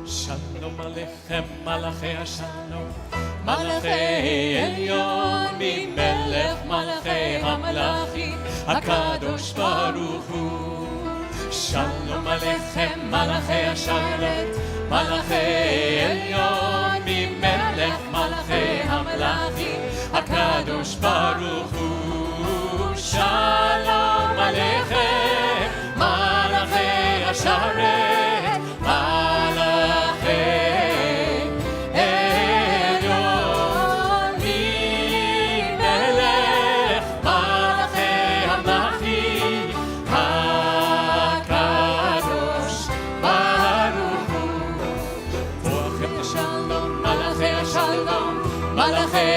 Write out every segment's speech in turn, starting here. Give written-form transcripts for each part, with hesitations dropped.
שלום עליכם מלאכי השלום, מלאכי עליון ממלך מלאכי המלאכים, הקדוש ברוך הוא. שלום עליכם מלאכי השלום, מלאכי עליון ממלך מלאכי המלאכים, הקדוש ברוך הוא. שלום עליכם מלאכי השרת, מלאכי עליון ממלך מלאכי המלאכים, הקדוש ברוך הוא. בואכם לשלום מלאכי השלום, מלאכי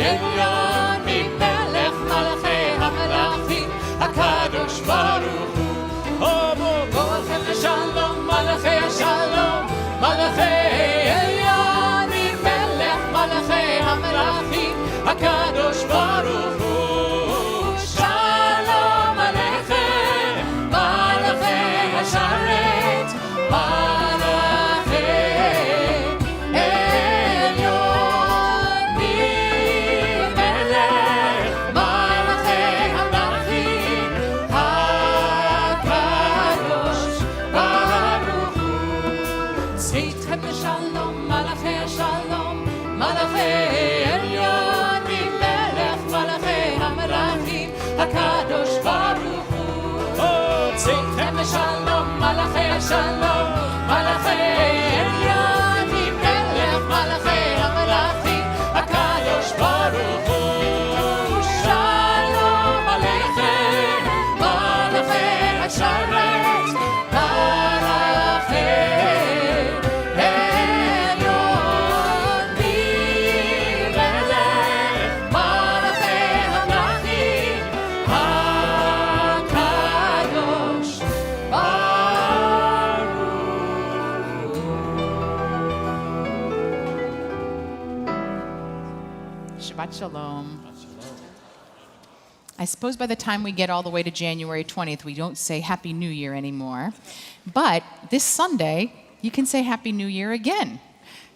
עליון ממלך מלאכי המלאכים, הקדוש ברוך הוא. בואכם לשלום מלאכי השלום, מלאכי עליון ממלך מלאכי המלאכים, הקדוש ברוך הוא. שלום עליכם מלאכי השרת, מלאכי עליון ממלך מלאכי המלאכים, הקדוש ברוך הוא. צאתכם בשלום מלאכי השלום, מלאכי עליון ממלך מלאכי המלאכים, הקדוש ברוך הוא. צאתכם בשלום מלאכי השלום, מלאכי עליון ממלך מלאכי המלאכים, הקדוש ברוך הוא. שלום עליכם מלאכי השרת, מלאכי עליון ממלך מלאכי המלאכים, הקדוש ברוך הוא. Shabbat Shalom. I suppose by the time we get all the way to January 20th, we don't say Happy New Year anymore. But this Sunday, you can say Happy New Year again.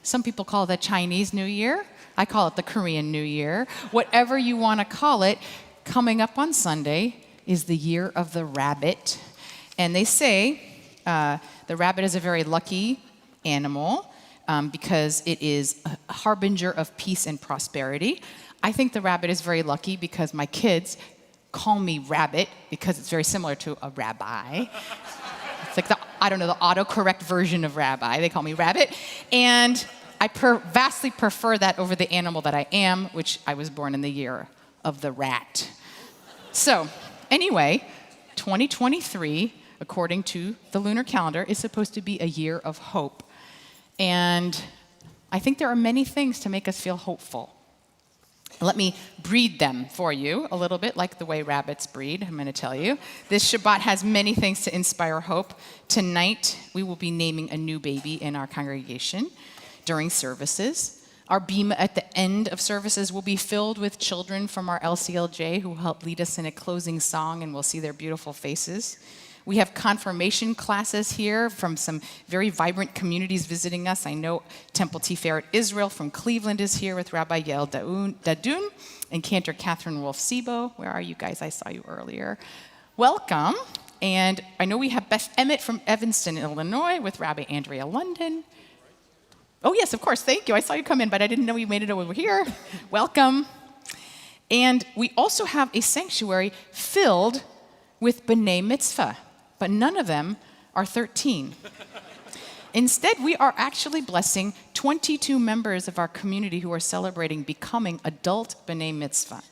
Some people call it the Chinese New Year. I call it the Korean New Year. Whatever you want to call it, coming up on Sunday is the Year of the Rabbit. And they say the rabbit is a very lucky animal because it is a harbinger of peace and prosperity. I think the rabbit is very lucky because my kids call me Rabbit because it's very similar to a rabbi. It's like the autocorrect version of rabbi. They call me Rabbit. And I vastly prefer that over the animal that I am, which I was born in the year of the rat. So, anyway, 2023, according to the lunar calendar, is supposed to be a year of hope. And I think there are many things to make us feel hopeful. Let me breed them for you a little bit, like the way rabbits breed, I'm going to tell you. This Shabbat has many things to inspire hope. Tonight, we will be naming a new baby in our congregation during services. Our bima at the end of services will be filled with children from our LCLJ who will help lead us in a closing song, and we'll see their beautiful faces. We have confirmation classes here from some very vibrant communities visiting us. I know Temple Tiferet Israel from Cleveland is here with Rabbi Yael Dadun and Cantor Catherine Wolf-Sibo. Where are you guys? I saw you earlier. Welcome. And I know we have Beth Emmett from Evanston, Illinois with Rabbi Andrea London. Oh, yes, of course. Thank you. I saw you come in, but I didn't know you made it over here. Welcome. And we also have a sanctuary filled with B'nai Mitzvah, but none of them are 13. Instead, we are actually blessing 22 members of our community who are celebrating becoming adult B'nai Mitzvah.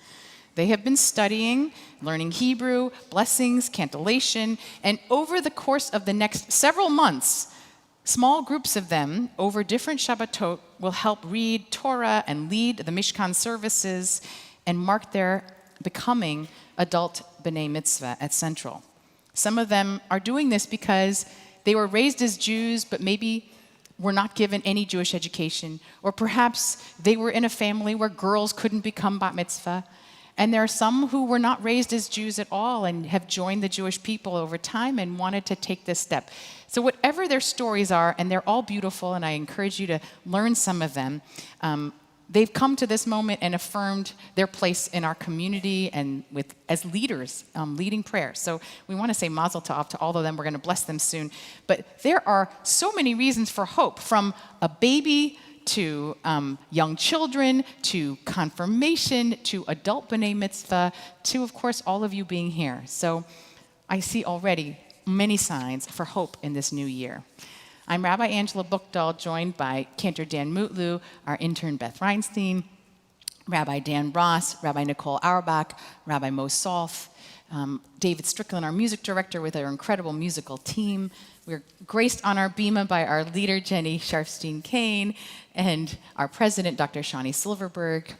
They have been studying, learning Hebrew, blessings, cantillation, and over the course of the next several months, small groups of them over different Shabbatot will help read Torah and lead the Mishkan services and mark their becoming adult B'nai Mitzvah at Central. Some of them are doing this because they were raised as Jews, but maybe were not given any Jewish education, or perhaps they were in a family where girls couldn't become bat mitzvah, And there are some who were not raised as Jews at all and have joined the Jewish people over time and wanted to take this step. So whatever their stories are, and they're all beautiful, and I encourage you to learn some of them, they've come to this moment and affirmed their place in our community and as leaders, leading prayer. So we want to say mazel tov to all of them. We're going to bless them soon. But there are so many reasons for hope, from a baby to young children, to confirmation, to adult b'nai mitzvah, to, of course, all of you being here. So I see already many signs for hope in this new year. I'm Rabbi Angela Buchdahl, joined by Cantor Dan Mutlu, our intern Beth Reinstein, Rabbi Dan Ross, Rabbi Nicole Auerbach, Rabbi Mo Solf, David Strickland, our music director, with our incredible musical team. We're graced on our bima by our leader, Jenny Sharfstein-Kane, and our president, Dr. Shani Silverberg.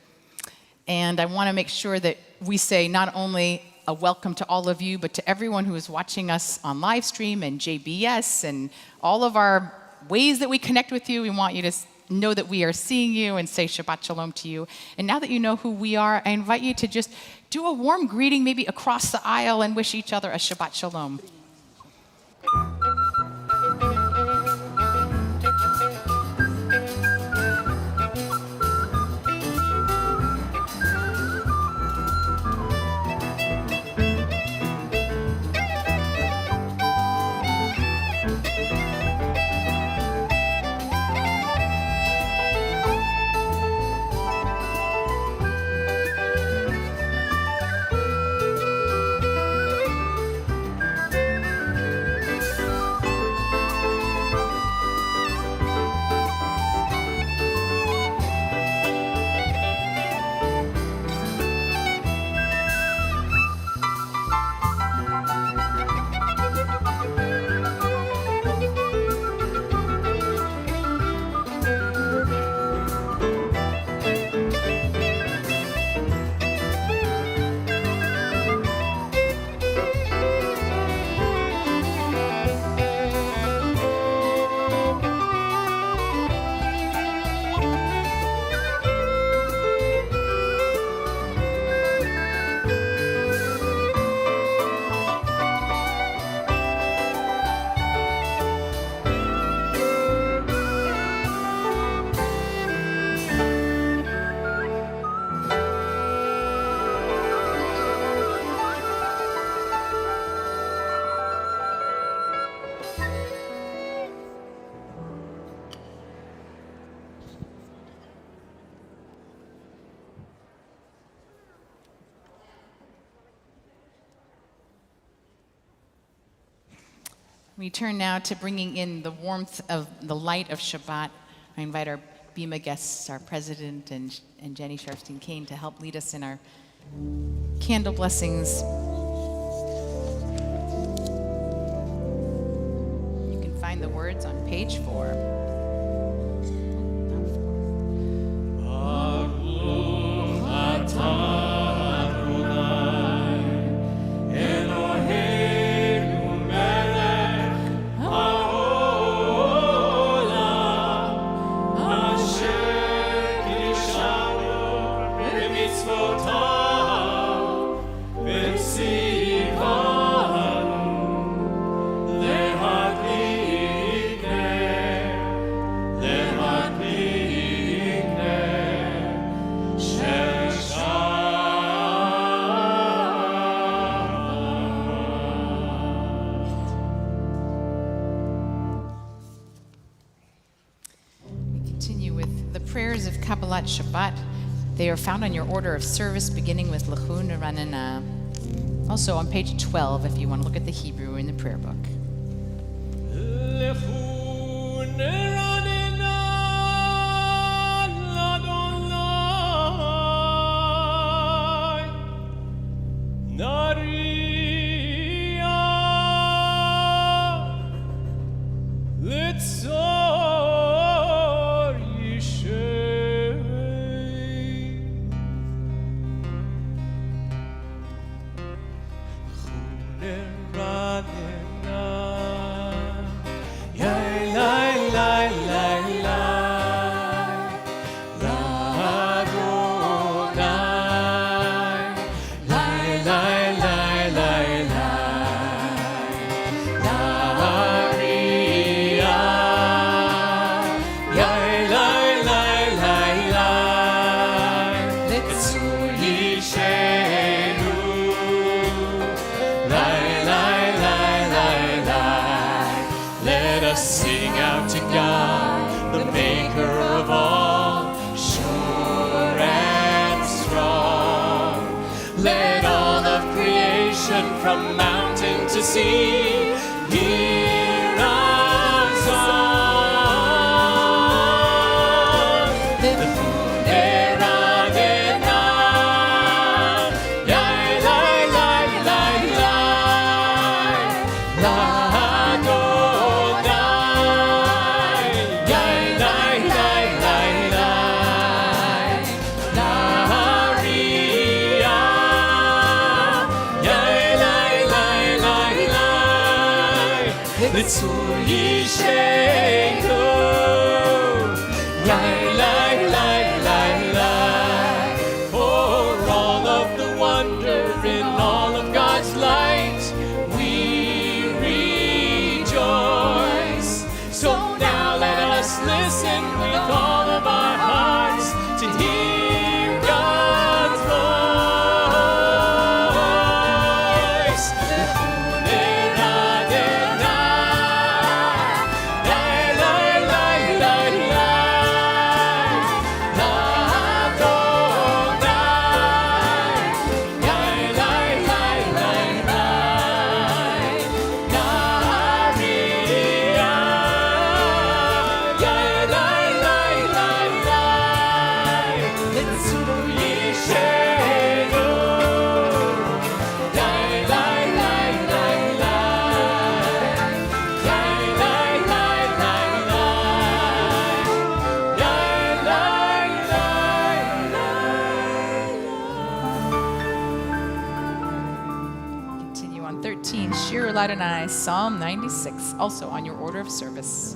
And I want to make sure that we say not only a welcome to all of you, but to everyone who is watching us on live stream and JBS and all of our ways that we connect with you. We want you to know that we are seeing you and say Shabbat Shalom to you. And now that you know who we are, I invite you to just do a warm greeting, maybe across the aisle, and wish each other a Shabbat Shalom. We turn now to bringing in the warmth of the light of Shabbat. I invite our Bima guests, our president and Jenny Sharfstein-Kane, to help lead us in our candle blessings. You can find the words on page 4. Shabbat. They are found on your order of service, beginning with L'chu Neranena. Also on page 12, if you want to look at the Hebrew in the prayer book. L'chu Neranena l'Adonai Nariya Litzor la us sing out to God, the maker of all, sure and strong. Let all of creation from mountain to sea hear our song. The Funer Adena, Yai Lai Lai Lai Lai, La Adonai, Yai Lai Lai Lai Lai, La Ria, Yai Lai Lai Lai Lai, Litzur Yishenu, Yai Lai Lai Lai Lai, for all of the wonder in all of God's light, we rejoice. So now let us listen with all of our hearts to hear God's voice. The Funer Adena, Yai Lai Lai Lai Lai, La Adonai, Yai Lai Lai Lai Lai, La Ria, Yai Lai Lai Lai Lai, Litzur Yishenu, Yai Lai Lai Lai Lai, Yai Lai Lai Lai Lai, Yai Lai Lai. Continue on 13, Shir Ladonai, Psalm 96, also on your order of service.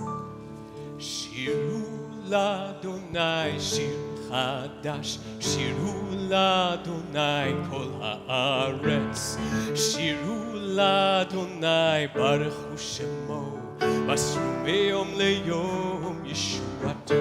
שירו לאדוני שיר חדש, שירו לאדוני כל הארץ, שירו לאדוני ברכו שמו, מסרו מיום ליום ישועתו.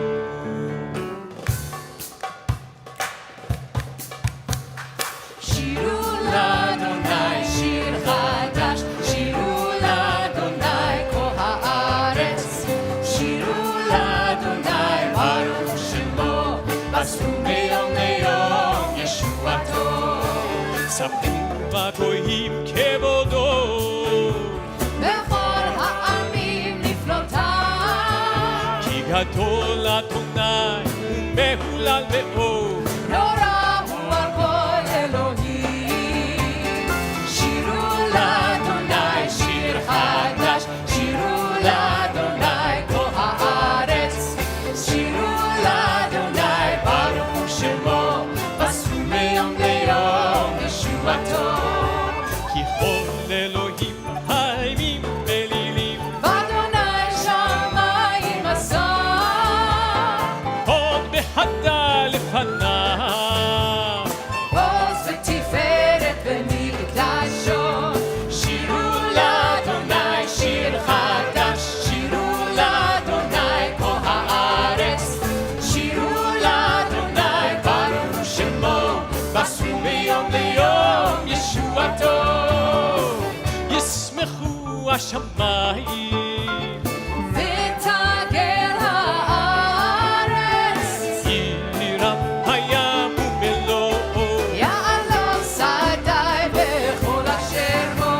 שירו לאדוני שיר חדש, שירו לאדוני כל הארץ, שירו לאדוני ברוך שמו, מסרו מיום ליום ישועתו. ספרו בגויים כבודו, בכל העמים נפלותיו, כי גדול אדוני ומהולל מאוד. נורא הוא על כל אלוהים. שירו לאדוני שיר חדש, שירו לאדוני כל הארץ, שירו לאדוני ברוך שמו, מסרו מיום ליום ישועתו. כי כל אלוהים חיימים אלילים, ואדוני שמיים עשה, עוד בהדה לפניו. עוז ותפארת במקדשו. שירו לאדוני שיר חדש, שירו לאדוני כל הארץ, שירו לאדוני ברוך שמו, מסרו מיום ליום ישועתו. ישמחו השמיים, ותגל הארץ, יירם הים ומלואו. יעלום שדי בכל אשר בו.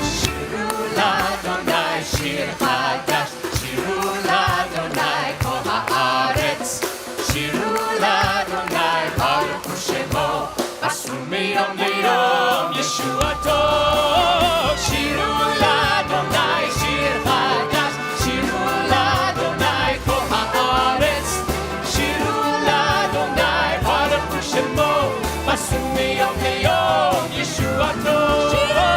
שירו לאדוני שיר חדש, שירו לאדוני כל הארץ, שירו לאדוני ברוך שמו, מסרו מיום ליום ישועתו. שירו לאדוני שיר חדש, שירו לאדוני כל הארץ, שירו לאדוני ברוך שמו, מסרו מיום ליום ישועתו. שירו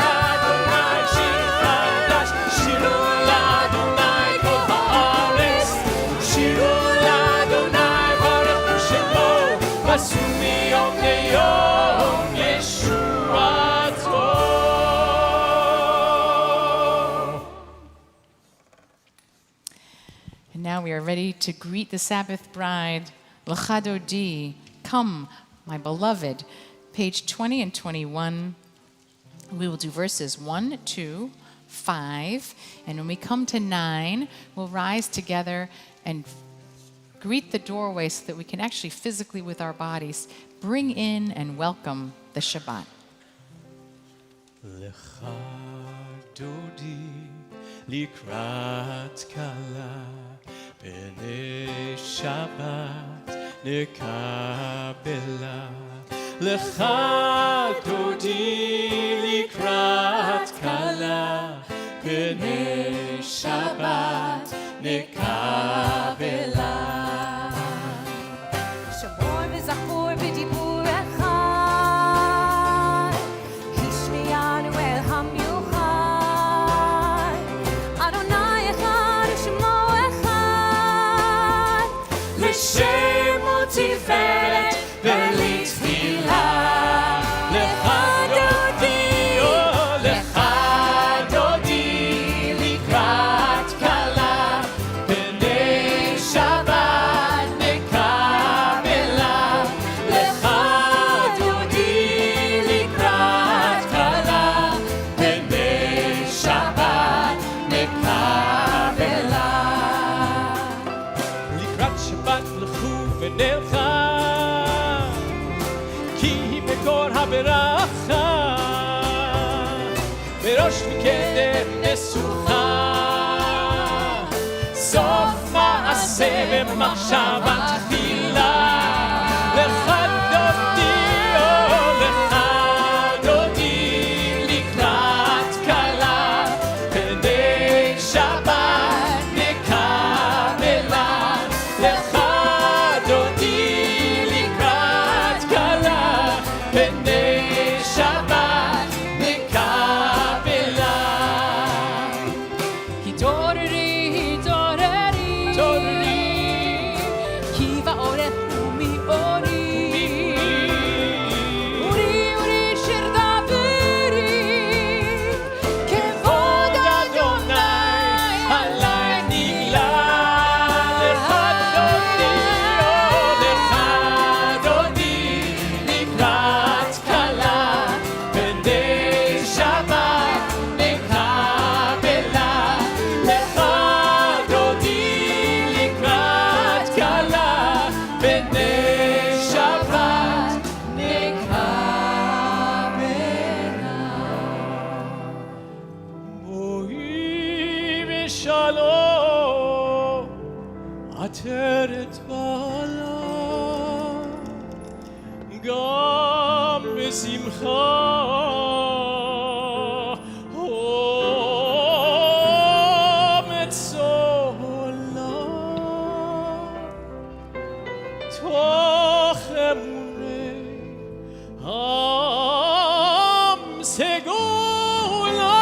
לאדוני שיר חדש, שירו לאדוני כל הארץ, שירו לאדוני ברכו שמו, מסרו מיום ליום ישועתו. And now we are ready to greet the Sabbath bride. L'cha dodi, come, my beloved. Page 20 and 21. We will do verses 1, 2, 5. And when we come to 9, we'll rise together and greet the doorway so that we can actually physically with our bodies bring in and welcome the Shabbat. Lecha dodi likrat kala b'nei Shabbat nekabela. Lecha dodi likrat kala b'nei Shabbat nekabela. שמור וזכור בדיבור אחד, השמיענו אל המיוחד, אדוני אחד ושמו אחד, לשמו תפארת ולתפילה. לך דודי, לך דודי לקראת כלה בני שבת נקבלה. לך דודי לקראת כלה בני שבת נקבלה. לקראת שבת לכו ונלכה, כי היא מקור הברכה, בראש וקדם נשוכה, סוף מעשה במחשבה תחילה. לך דודי, לך דודי לקראת כלה בני שבת נקבלה. לך דודי לקראת כלה בני שבת נקבלה. התעוררי, התעוררי, כי בעורף ומאורי, אורי, אורי, שיר דברי, כבוד אדוני עלי נגלה. לך דודי, לך דודי לקראת כלה בני שבת נקבלה. לך דודי לקראת כלה בני שבת נקבלה. בואי בשלום עטרת בעלה, גם בשמחה אומץ עולה, תוך אמוני עם סגולה.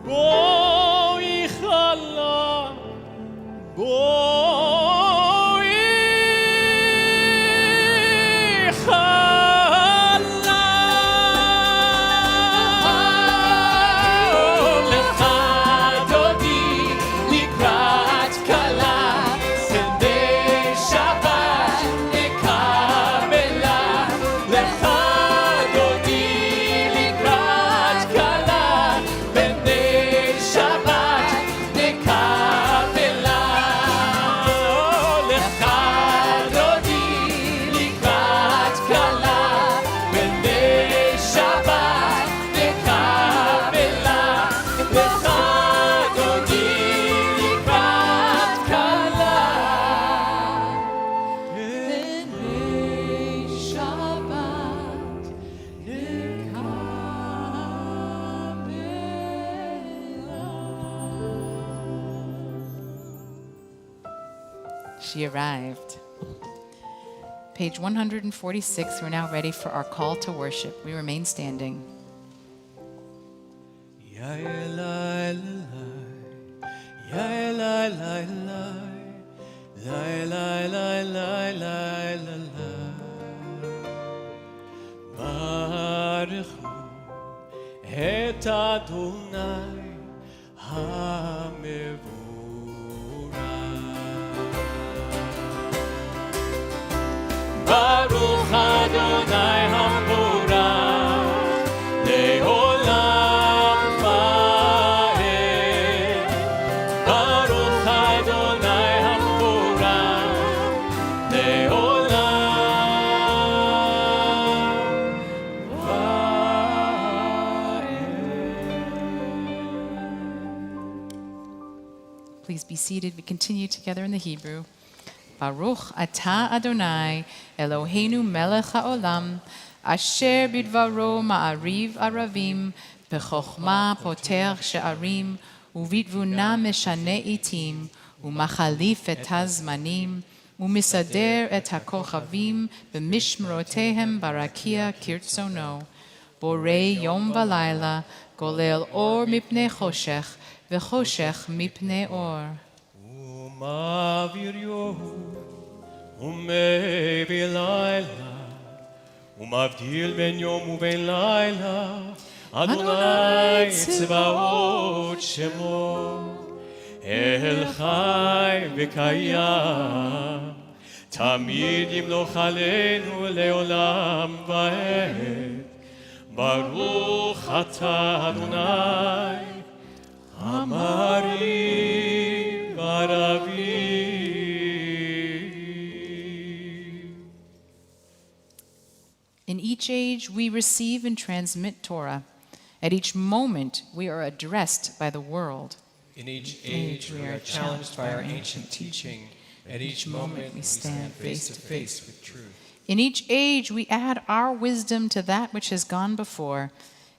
בואי חלה, בואי חלה. לך דודי לקראת כלה בני שבת נקבלה. לך דודי לקראת כלה בני שבת נקבלה. לך דודי לקראת כלה בני שבת נקבלה. לך דודי לקראת כלה בני שבת נקבלה. She arrived. Page 146, we're now ready for our call to worship. We remain standing. Ya Elai, ya Elai, la Elai, la Baruchu et Adonai hamevurach. Baruch Adonai hamevurach Please be seated. We continue together in the Hebrew. Baruch atah Adonai, Eloheinu melech haolam, asher bidvaro ma'ariv aravim, b'chokhmah poter she'arim, uvitvuna meshane itim, umachalif et hazmanim, umisader et hakochavim, b'mishmerotehem barakia kirtzono. Borei yom v'layla, golel or mipnei choshech, v'choshech mipnei or. ומעביר יום ומביא לילה ומבדיל בין יום ובין לילה אדוני צבאות שמו אל חי וקיים תמיד ימלוך עלינו לעולם ועד ברוך אתה אדוני אמרי In each age, we receive and transmit Torah. At each moment, we are addressed by the world. In each age, we are challenged by our ancient teaching. At each moment, we stand face to face with truth. In each age, we add our wisdom to that which has gone before.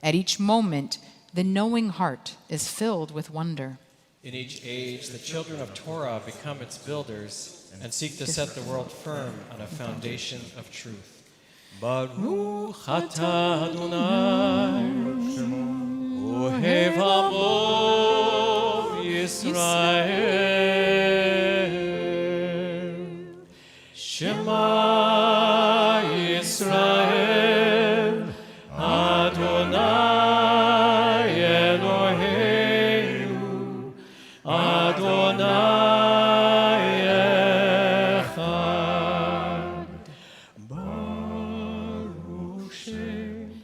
At each moment, the knowing heart is filled with wonder. In each age, the children of Torah become its builders and seek to set the world firm on a foundation of truth. Baruch atah Adonai, Ohev Amo Yisrael, Shema Yisrael, Adonai Eloheinu, Adonai Echad. Baruch Shem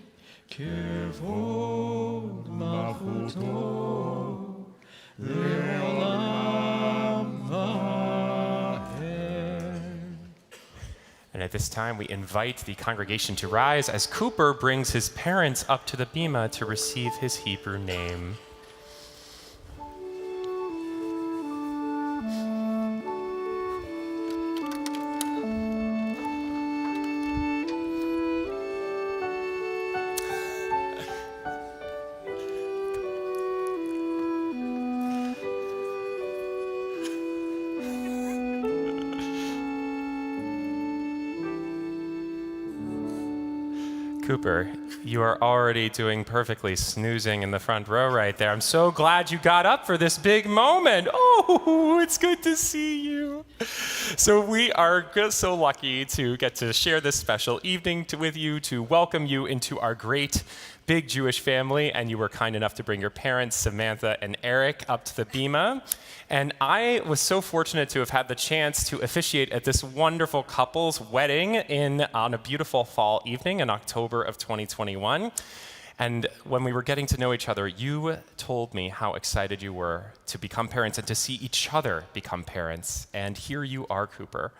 Kevod Malchuto Le'olam Va'ed. And at this time, we invite the congregation to rise as Cooper brings his parents up to the bima to receive his Hebrew name. Cooper, you are already doing perfectly, snoozing in the front row right there. I'm so glad you got up for this big moment. Oh, it's good to see you. So we are so lucky to get to share this special evening with you, to welcome you into our great big Jewish family, and you were kind enough to bring your parents, Samantha and Eric, up to the bima. And I was so fortunate to have had the chance to officiate at this wonderful couple's wedding on a beautiful fall evening in October of 2021. And when we were getting to know each other, you told me how excited you were to become parents and to see each other become parents. And here you are, Cooper,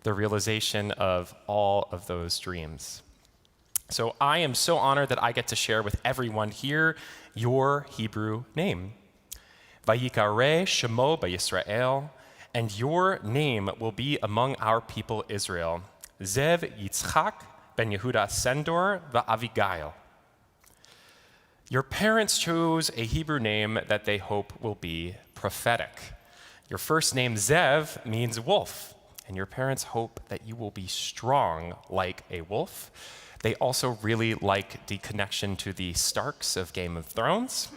the realization of all of those dreams. So I am so honored that I get to share with everyone here your Hebrew name. Vayikare Shemo B'Yisrael, and your name will be among our people Israel. Zev Yitzchak ben Yehuda Sendor va'Avigail. Your parents chose a Hebrew name that they hope will be prophetic. Your first name, Zev, means wolf, and your parents hope that you will be strong like a wolf. They also really like the connection to the Starks of Game of Thrones.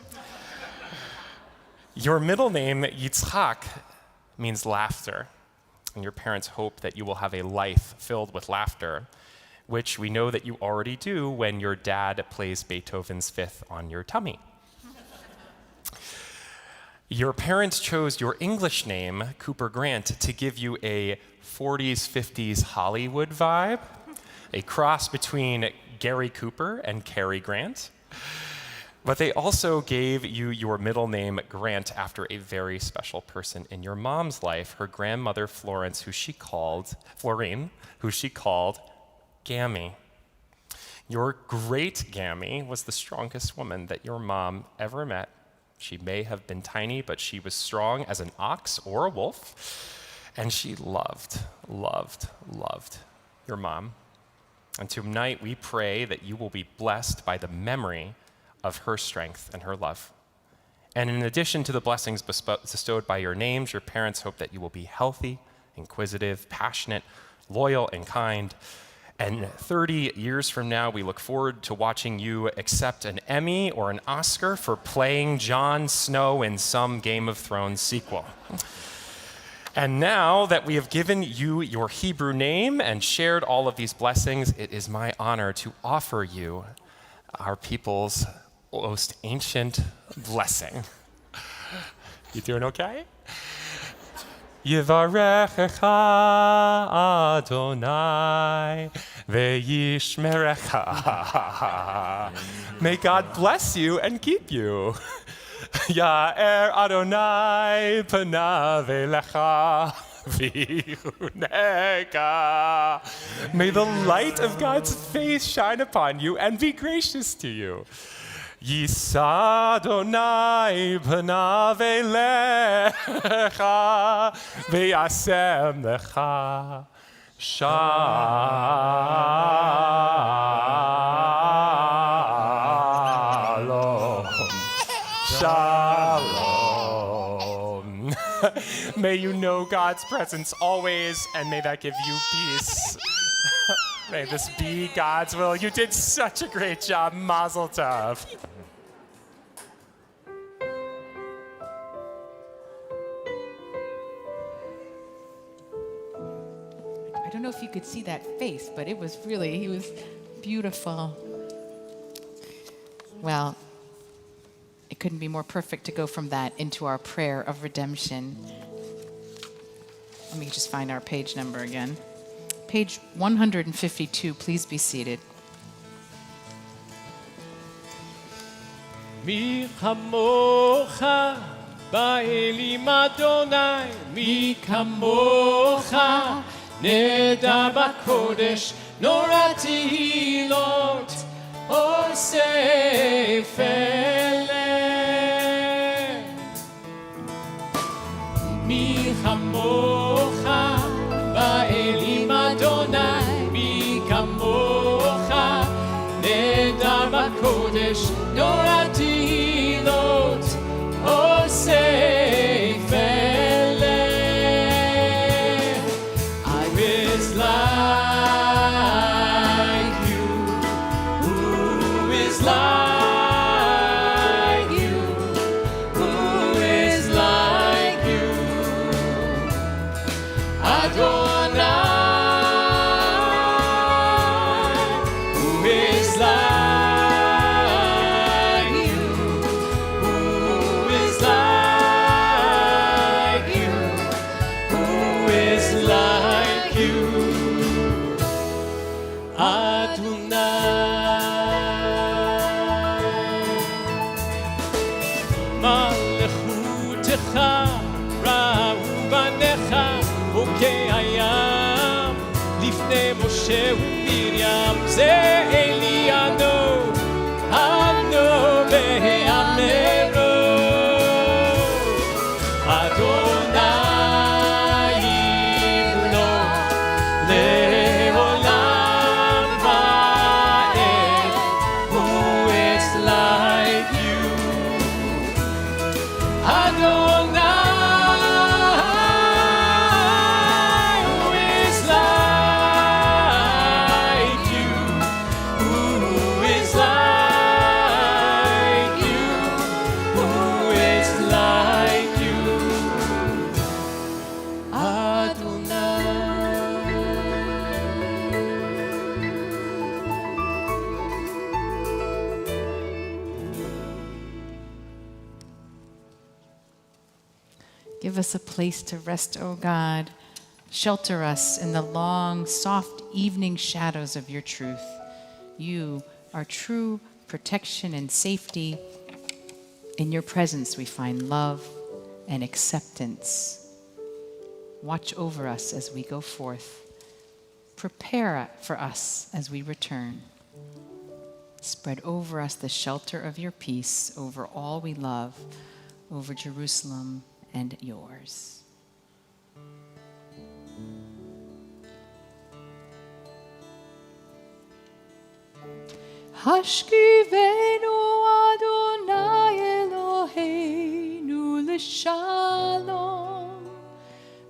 Your middle name, Yitzchak, means laughter, and your parents hope that you will have a life filled with laughter, which we know that you already do when your dad plays Beethoven's Fifth on your tummy. Your parents chose your English name, Cooper Grant, to give you a 40s, 50s Hollywood vibe, a cross between Gary Cooper and Cary Grant. But they also gave you your middle name, Grant, after a very special person in your mom's life, her grandmother, Florine, who she called Gammy. Your great Gammy was the strongest woman that your mom ever met, She may have been tiny, but she was strong as an ox or a wolf, and she loved, loved, loved your mom. And tonight we pray that you will be blessed by the memory of her strength and her love. And in addition to the blessings bestowed by your names, your parents hope that you will be healthy, inquisitive, passionate, loyal, and kind. And 30 years from now, we look forward to watching you accept an Emmy or an Oscar for playing Jon Snow in some Game of Thrones sequel. And now that we have given you your Hebrew name and shared all of these blessings, it is my honor to offer you our people's most ancient blessing. You doing okay? Yivarechecha Adonai ve'yishmerecha. May God bless you and keep you. Ya'er Adonai panav elecha v'chuneka. May the light of God's face shine upon you and be gracious to you. Yisa Adonai panav elecha ve'yasem lecha shalom. Shalom. May you know God's presence always, and may that give you peace. May this be God's will. You did such a great job. Mazel tov. I don't know if you could see that face, but he was beautiful. Well, it couldn't be more perfect to go from that into our prayer of redemption. Let me just find our page number again. Page 152, please be seated. Mi kamocha ba'elim Adonai, mi kamocha nedar b'kodesh, norati hilot osei feleh. Mi kamocha ba'elim Adonai, mi kamocha nedar b'kodesh, norati hilot osei feleh. I was like you, who is like you, who is like you, Adonai, who is like you, who is like you, who is like you, Adonai. Malechutecha ra'u banecha חוקי הים לפני משה ומרים זה אלינו אנו והאמרו אדוני ימלוך לעולם ועד who is like you Adonai Give us a place to rest, O God. Shelter us in the long, soft evening shadows of your truth. You are true protection and safety. In your presence we find love and acceptance. Watch over us as we go forth. Prepare for us as we return. Spread over us the shelter of your peace, over all we love, over Jerusalem and yours. Hashkivenu Adonai Eloheinu l'shalom,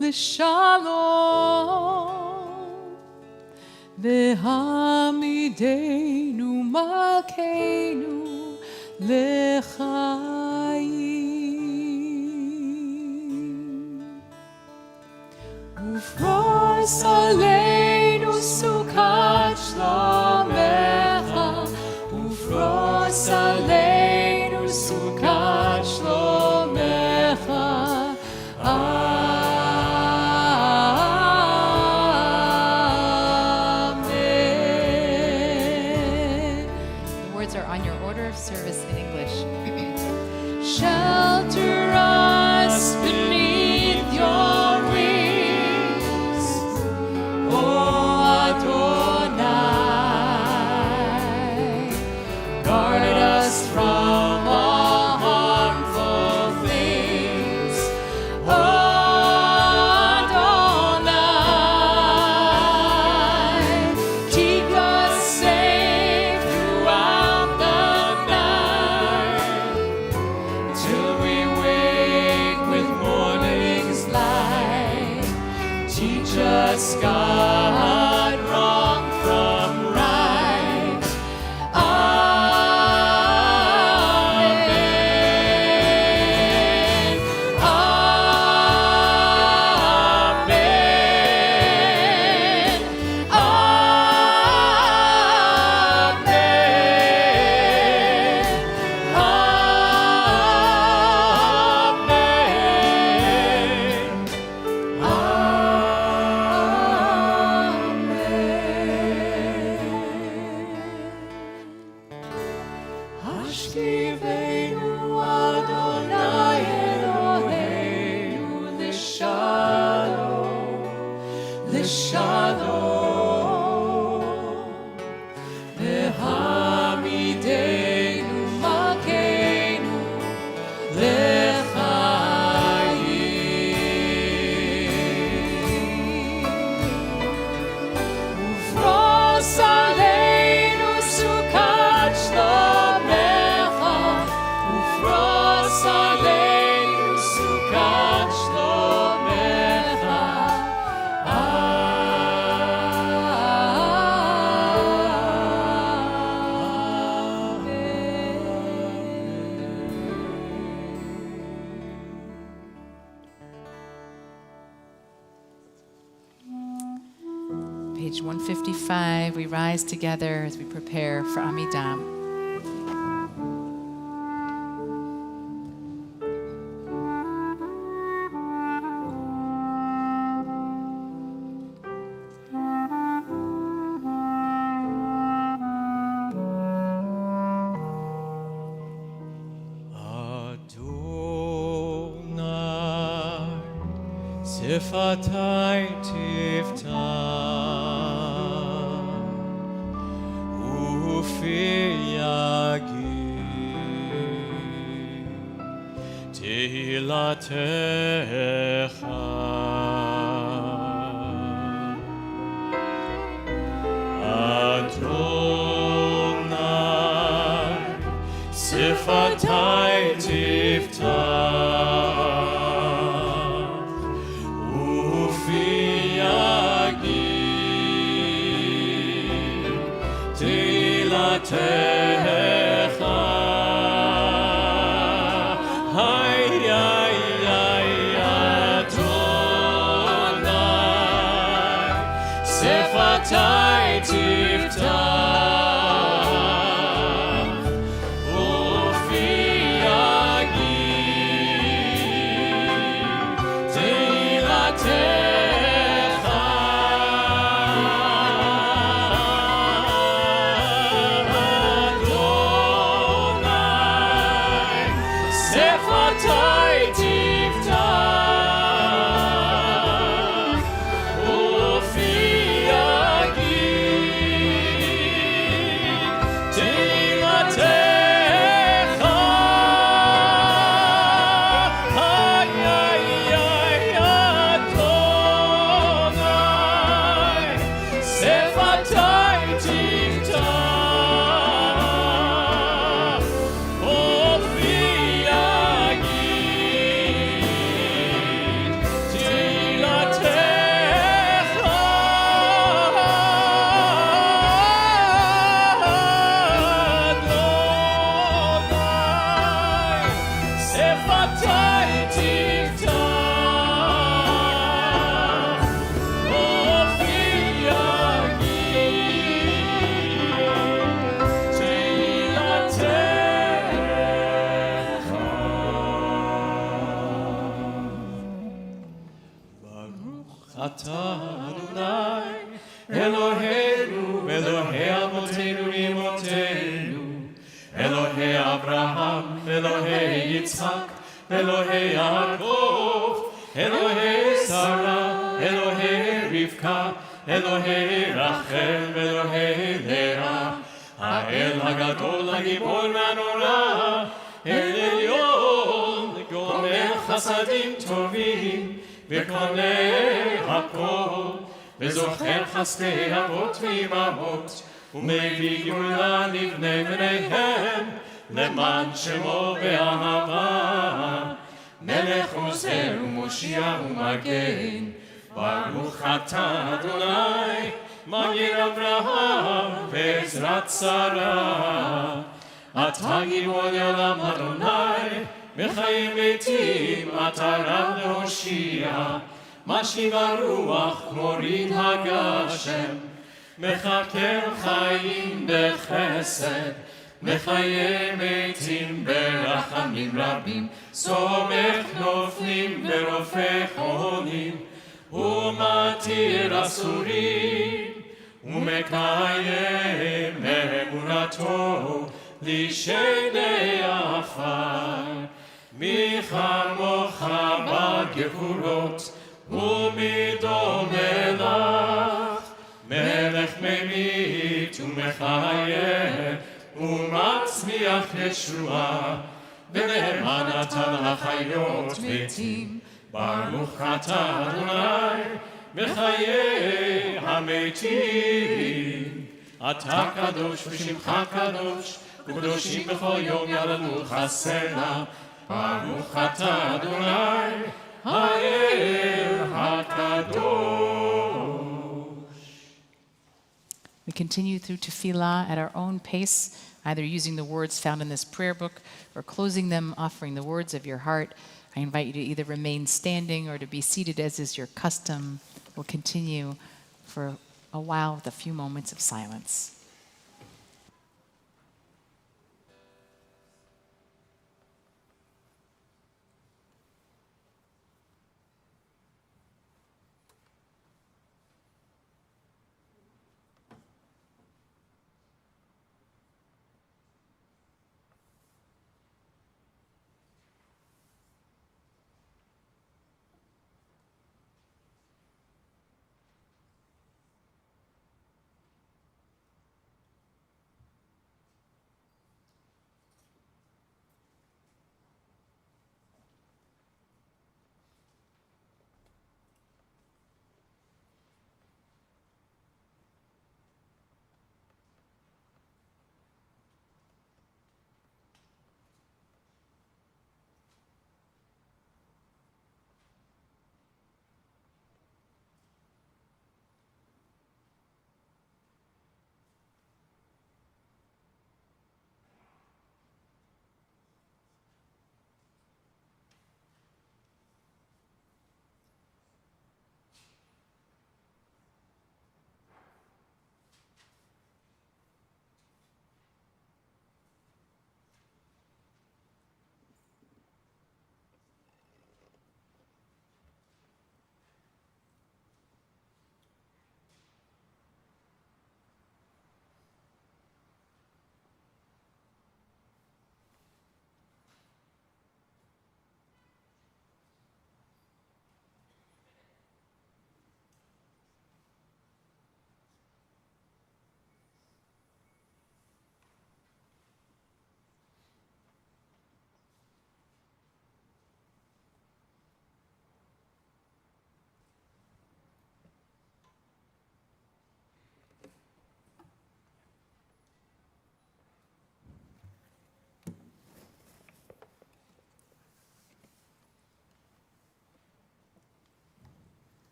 l'shalom, v'hamidenu malkeinu l'chaim. Ufros aleinu sukat shlomecha, ufros aleinu sukat shlomecha. Amen. The words are on your order of service in English. Shelter us beneath your wings, O Adonai. Guard us from all harmful things, O Adonai. Keep us safe throughout the night, till we wake with morning's light. Teach us, God, wrong from right. Amen. Amen. Hashkivenu Adonai Eloheinu l'shalom, l'shalom, v'hamidenu malkeinu l'chaim. Ufros aleinu sukat shlomecha, ufros aleinu sukat shlomecha. Page 155, we rise together as we prepare for Amidam. Adonai, Sifatai Tiftach, Ufi Yagid, Tehilatecha. Adonai, Sifatai Tiftach, Ufi Yagid, Tehilatecha. Hay, ay, ay, Adonai, Sifatai Tiftach, Ufi Yagid, Tehilatecha. Adonai, Sifatai Tiftach, Ufi Yagid, אתה אדוני אלוהינו אלוהי אבותינו ואמותינו אלוהי אברהם אלוהי יצחק אלוהי יעקב אלוהי שרה אלוהי רבקה אלוהי רחל ואלוהי לאה האל הגדול הגיבור והנורא אל עליון גומל חסדים טובים וקונה הכל וזוכר חסדי אבות ואמהות ומביא גאולה לבני בניהם למען שמו באהבה מלך עוזר ומושיע ומגן ברוך אתה אדוני מגן אברהם ועזרת שרה אתה גיבור לעולם אדוני מחיים מתים אתה רב להושיע משיב הרוח מוריד הגשם מחכה חיים בחסד מחיי מתים ברחמים רבים סומך נופלים ורופא חולים ומתיר אסורים ומקיים אמונתו לשני עפר מי כמוך בגבורות ומי דומה לך מלך ממית ומחיה ומצמיח ישועה ולמען נתן החיות מתים ברוך אתה אדוני מחיי המתים אתה קדוש ושמך קדוש וקדושים בכל יום יעלנו חסנה ברוך אתה אדוני האל הקדוש. We continue through tefillah at our own pace, either using the words found in this prayer book or closing them, offering the words of your heart. I invite you to either remain standing or to be seated as is your custom. We'll continue for a while with a few moments of silence.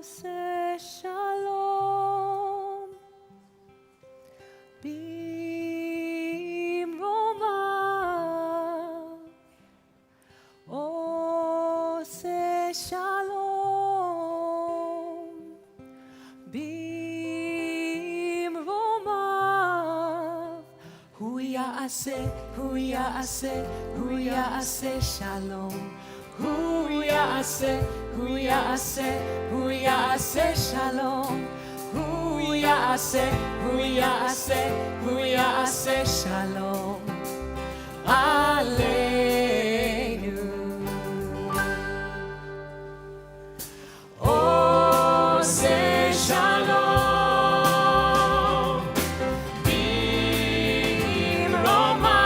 עושה שלום במרומיו, עושה שלום במרומיו, הוא יעלה ase, huya ase, huya ase, shalom. Huya ase, huya ase, huya ase, shalom. Huya ase, huya ase, huya ase, shalom. Aleinu. Oh, say shalom. Bim Roma.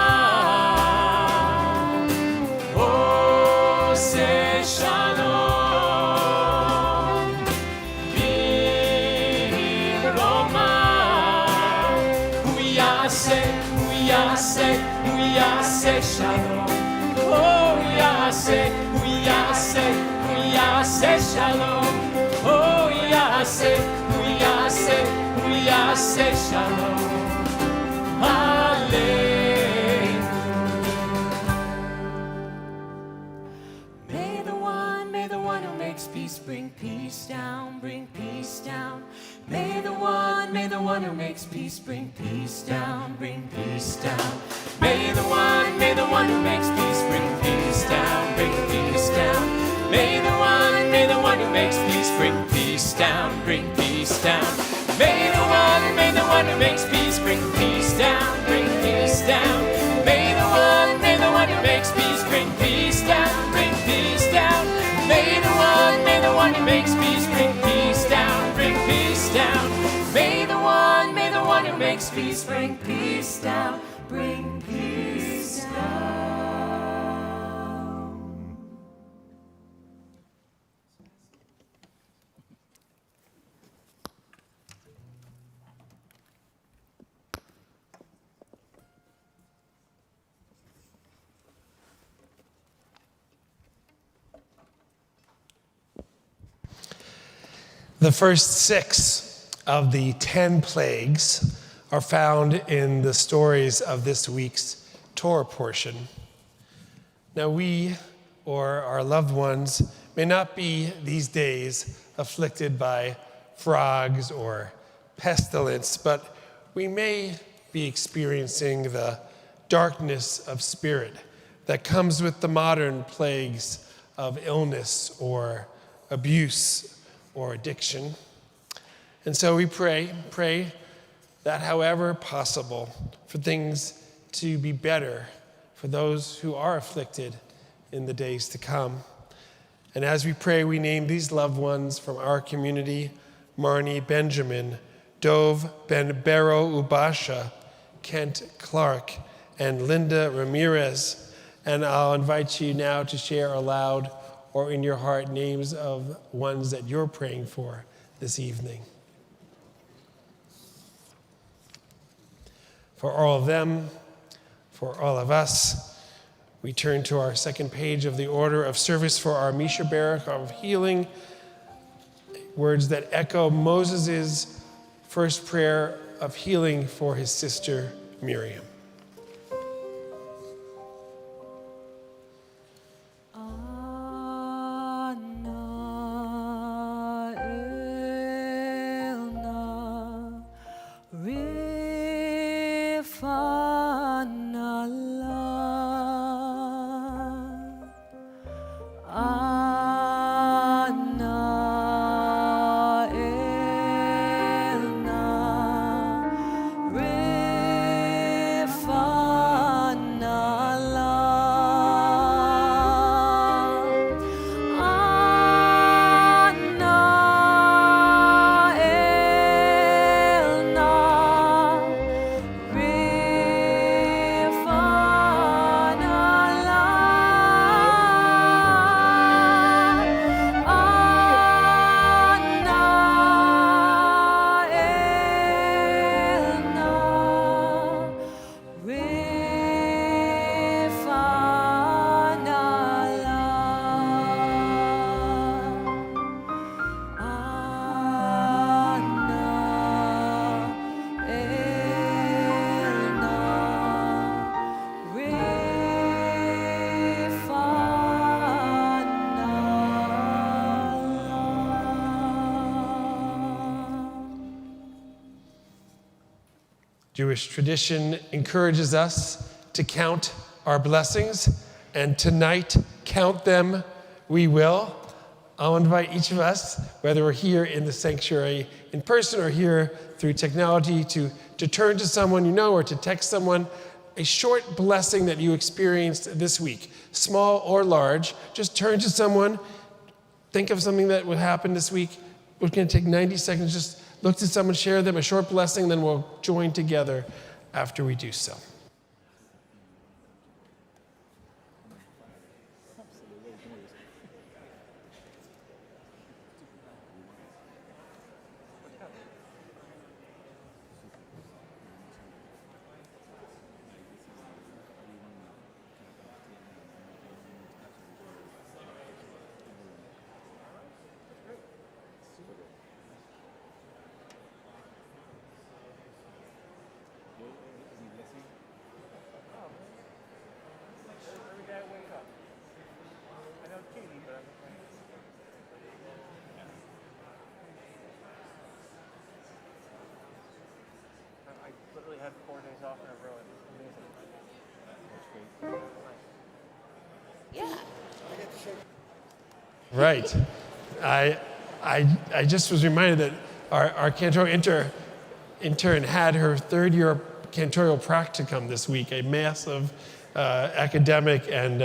Oh, say shalom. Bim Roma. Huya ase, huya ase, huya ase, shalom. Oh, huya ase, huya ase, huya ase, shalom. Oh, huya ase, shalom. Hallelujah. May the one who makes peace bring peace down, bring peace down. May the one who makes peace bring peace down, bring peace down. May the one who makes peace bring peace down, bring peace down. May the one who makes peace bring peace down, bring peace down. May the one who makes peace bring peace down, bring peace down. May the one who makes peace bring peace down, bring peace down. May the one who makes peace bring peace down, bring peace down. May the one who makes peace bring peace down, bring peace down. The first 6 of the 10 plagues are found in the stories of this week's Torah portion. Now we, or our loved ones, may not be these days afflicted by frogs or pestilence, but we may be experiencing the darkness of spirit that comes with the modern plagues of illness or abuse or addiction. And so we pray that however possible for things to be better for those who are afflicted in the days to come. And as we pray, we name these loved ones from our community: Marnie Benjamin, Dove Ben Bero Ubasha, Kent Clark, and Linda Ramirez. And I'll invite you now to share aloud or in your heart names of ones that you're praying for this evening. For all of them, for all of us, we turn to our second page of the order of service for our Misha Barak of healing, words that echo Moses' first prayer of healing for his sister Miriam. Jewish tradition encourages us to count our blessings, and tonight, count them we will. I'll invite each of us, whether we're here in the sanctuary in person or here through technology, to turn to someone you know or to text someone a short blessing that you experienced this week, small or large. Just turn to someone, think of something that would happen this week. We're going to take 90 seconds, just look to someone, share them a short blessing, then we'll join together after we do so. Had 4 days off in a row. Amazing. Right. I just was reminded that our cantorial intern had her third year cantorial practicum this week, a massive academic and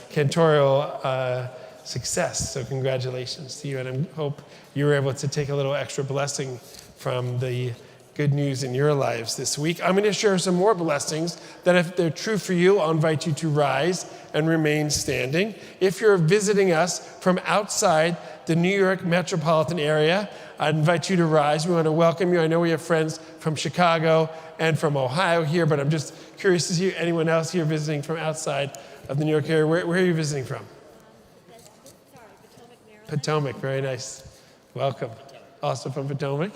cantorial success. So congratulations to you, and I hope you were able to take a little extra blessing from the good news in your lives this week. I'm going to share some more blessings that, if they're true for you, I'll invite you to rise and remain standing. If you're visiting us from outside the New York metropolitan area, I'd invite you to rise. We want to welcome you. I know we have friends from Chicago and from Ohio here, but I'm just curious to see anyone else here visiting from outside of the New York area. Where are you visiting from? Potomac, very nice. Welcome. Also from Potomac.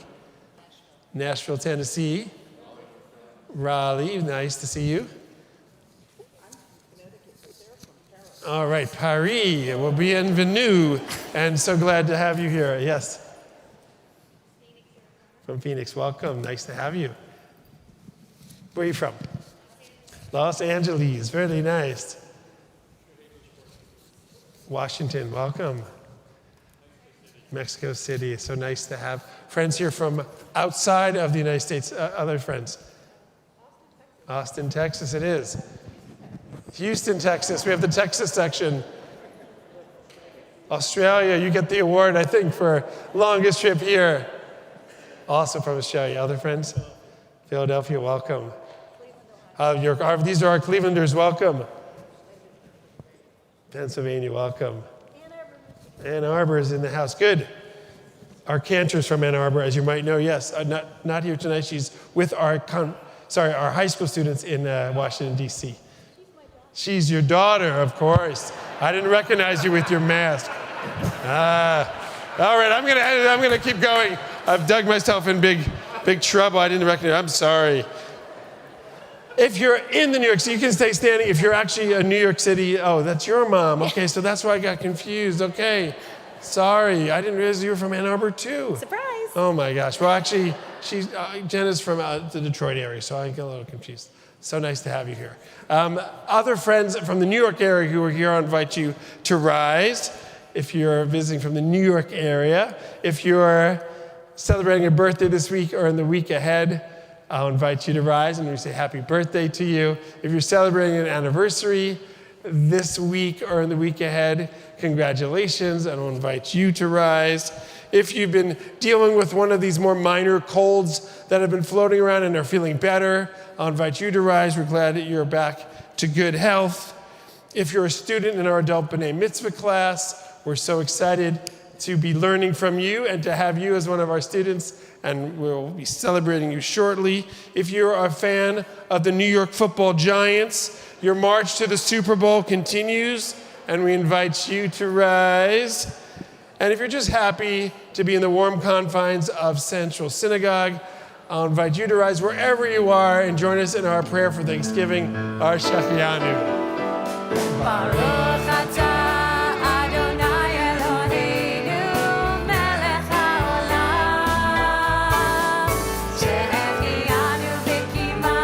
Nashville, Tennessee. Raleigh, nice to see you. All right, Paris, well, bienvenue, and so glad to have you here. Yes. From Phoenix, welcome, nice to have you. Where are you from? Los Angeles, very nice. Washington, welcome. Mexico City, so nice to have friends here from outside of the United States. Other friends? Austin, Texas, it is. Houston, Texas, we have the Texas section. Australia, you get the award, I think, for longest trip here. Also from Australia. Other friends? Philadelphia, welcome. These are our Clevelanders, welcome. Pennsylvania, welcome. Ann Arbor is in the house. Good. Our cantor's from Ann Arbor, as you might know. Yes, not here tonight. She's with our high school students in Washington, D.C. She's your daughter, of course. I didn't recognize you with your mask. All right, I'm gonna keep going. I've dug myself in big trouble. I didn't recognize. I'm sorry. If you're in the New York City, you can stay standing. If you're actually a New York City, oh, that's your mom. Okay, so that's why I got confused. Okay, sorry. I didn't realize you were from Ann Arbor too. Surprise. Oh my gosh. Well, actually, Jenna's from the Detroit area, so I get a little confused. So nice to have you here. Other friends from the New York area who are here, I invite you to rise. If you're visiting from the New York area, if you're celebrating a birthday this week or in the week ahead, I'll invite you to rise and we say happy birthday to you. If you're celebrating an anniversary this week or in the week ahead, congratulations, and I'll invite you to rise. If you've been dealing with one of these more minor colds that have been floating around and are feeling better, I'll invite you to rise. We're glad that you're back to good health. If you're a student in our Adult B'nai Mitzvah class, we're so excited to be learning from you and to have you as one of our students, and we'll be celebrating you shortly. If you're a fan of the New York Football Giants, your march to the Super Bowl continues, and we invite you to rise. And if you're just happy to be in the warm confines of Central Synagogue, I'll invite you to rise wherever you are and join us in our prayer for Thanksgiving, our Shachianu. Baruch atah Adonai Eloheinu melech haolam, she'echianu v'kimanu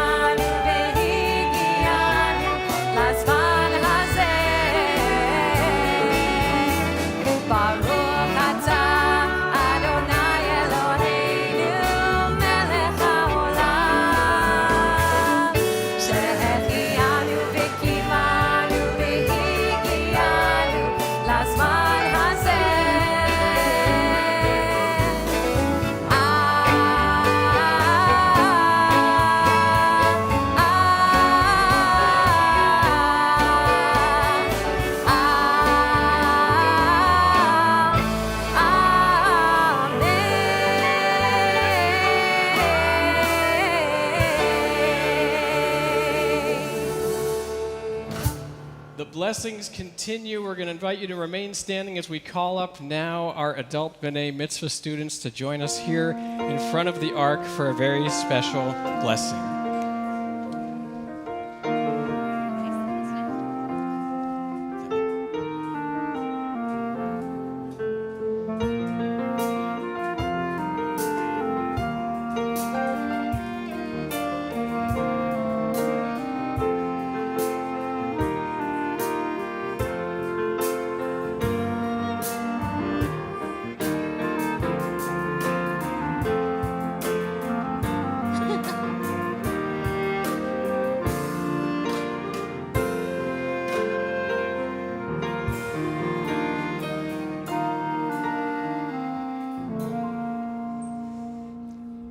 blessings continue. We're going to invite you to remain standing as we call up now our adult B'nai Mitzvah students to join us here in front of the Ark for a very special blessing.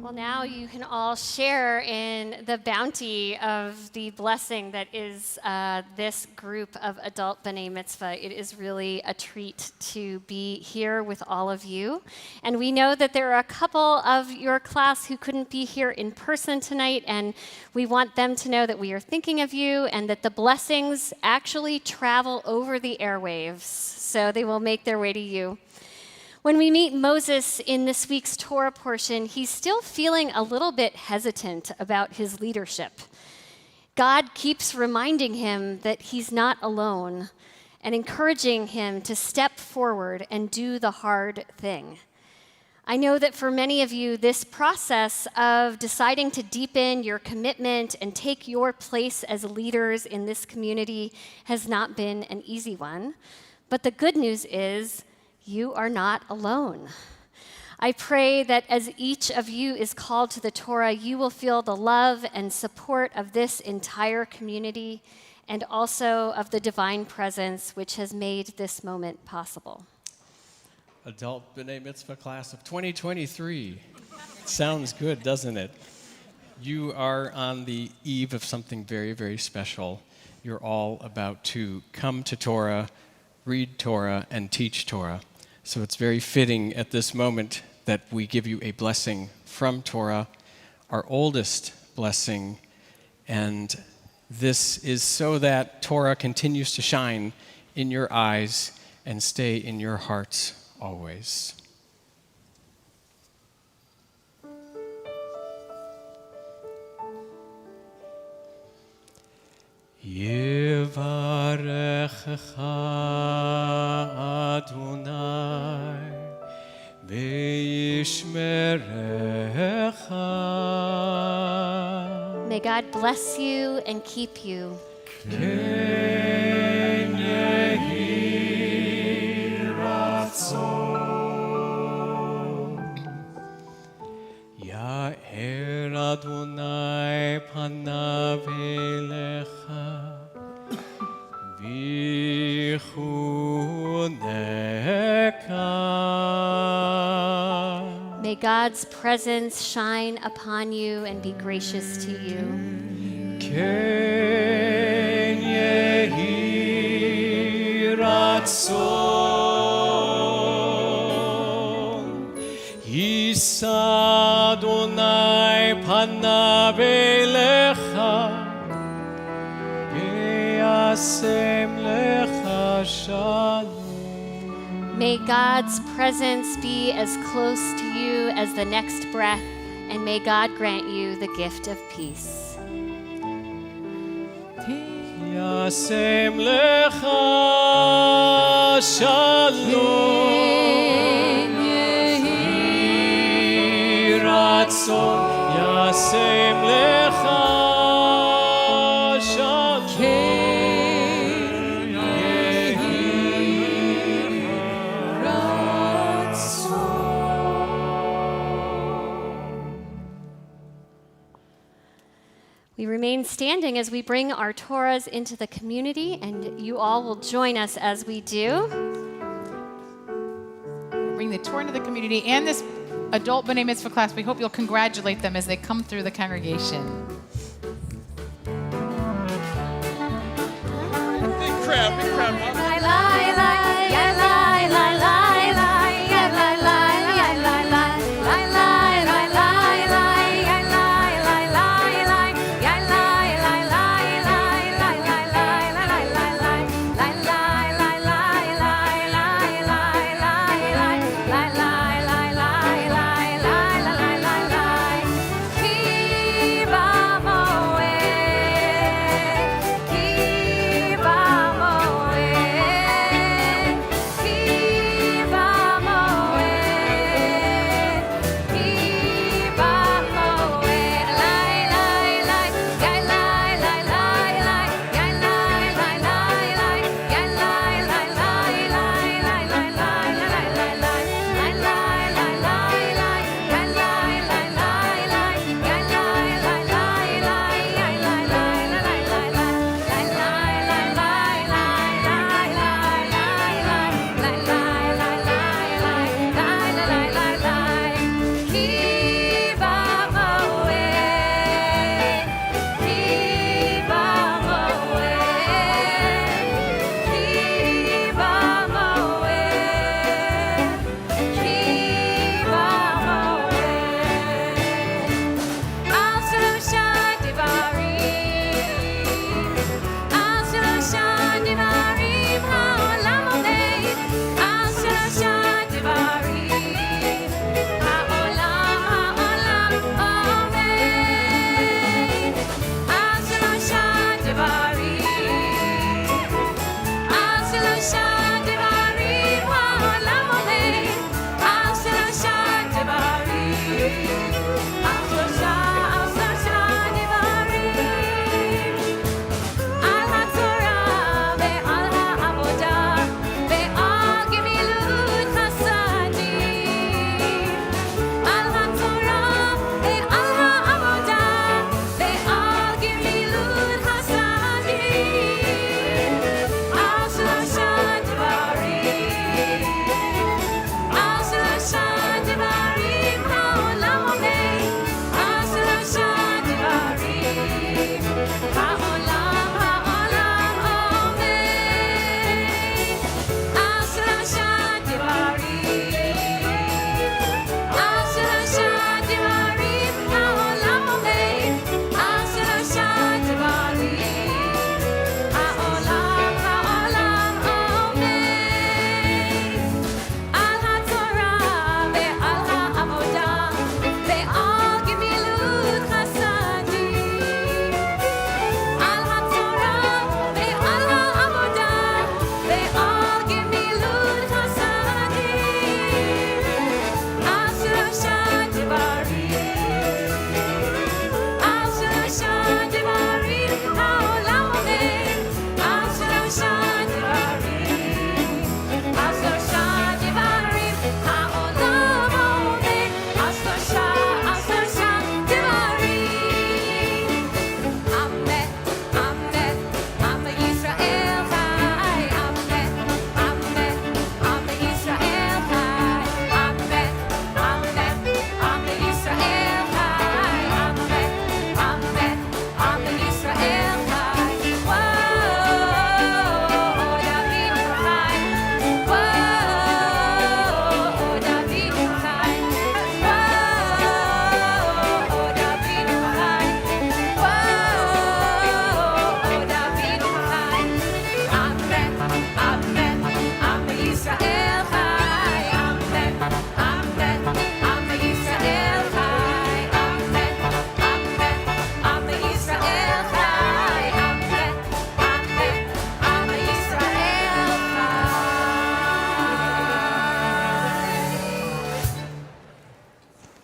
Well, now you can all share in the bounty of the blessing that is this group of adult B'nai Mitzvah. It is really a treat to be here with all of you. And we know that there are a couple of your class who couldn't be here in person tonight, and we want them to know that we are thinking of you and that the blessings actually travel over the airwaves, so they will make their way to you. When we meet Moses in this week's Torah portion, he's still feeling a little bit hesitant about his leadership. God keeps reminding him that he's not alone and encouraging him to step forward and do the hard thing. I know that for many of you, this process of deciding to deepen your commitment and take your place as leaders in this community has not been an easy one. But the good news is, you are not alone. I pray that as each of you is called to the Torah, you will feel the love and support of this entire community and also of the divine presence which has made this moment possible. Adult B'nai Mitzvah class of 2023. Sounds good, doesn't it? You are on the eve of something very, very special. You're all about to come to Torah, read Torah, and teach Torah. So it's very fitting at this moment that we give you a blessing from Torah, our oldest blessing, and this is so that Torah continues to shine in your eyes and stay in your hearts always. Yevarechecha Adonai ve'yishmerecha. May God bless you and keep you. Ken yehi ratzon. Ya'er Adonai panav elecha v'chuneka. May God's presence shine upon you and be gracious to you. Ken yehi ratzon. Yisa Adonai panav elecha ve'yasem lecha shalom. May God's presence be as close to you as the next breath, and may God grant you the gift of peace. Yasem lecha shalom. Yehi ratzon. Yasem lecha shalom. We remain standing as we bring our Torahs into the community, and you all will join us as we do. Bring the Torah into the community and this adult B'nai Mitzvah class. We hope you'll congratulate them as they come through the congregation. Big crowd, big crowd.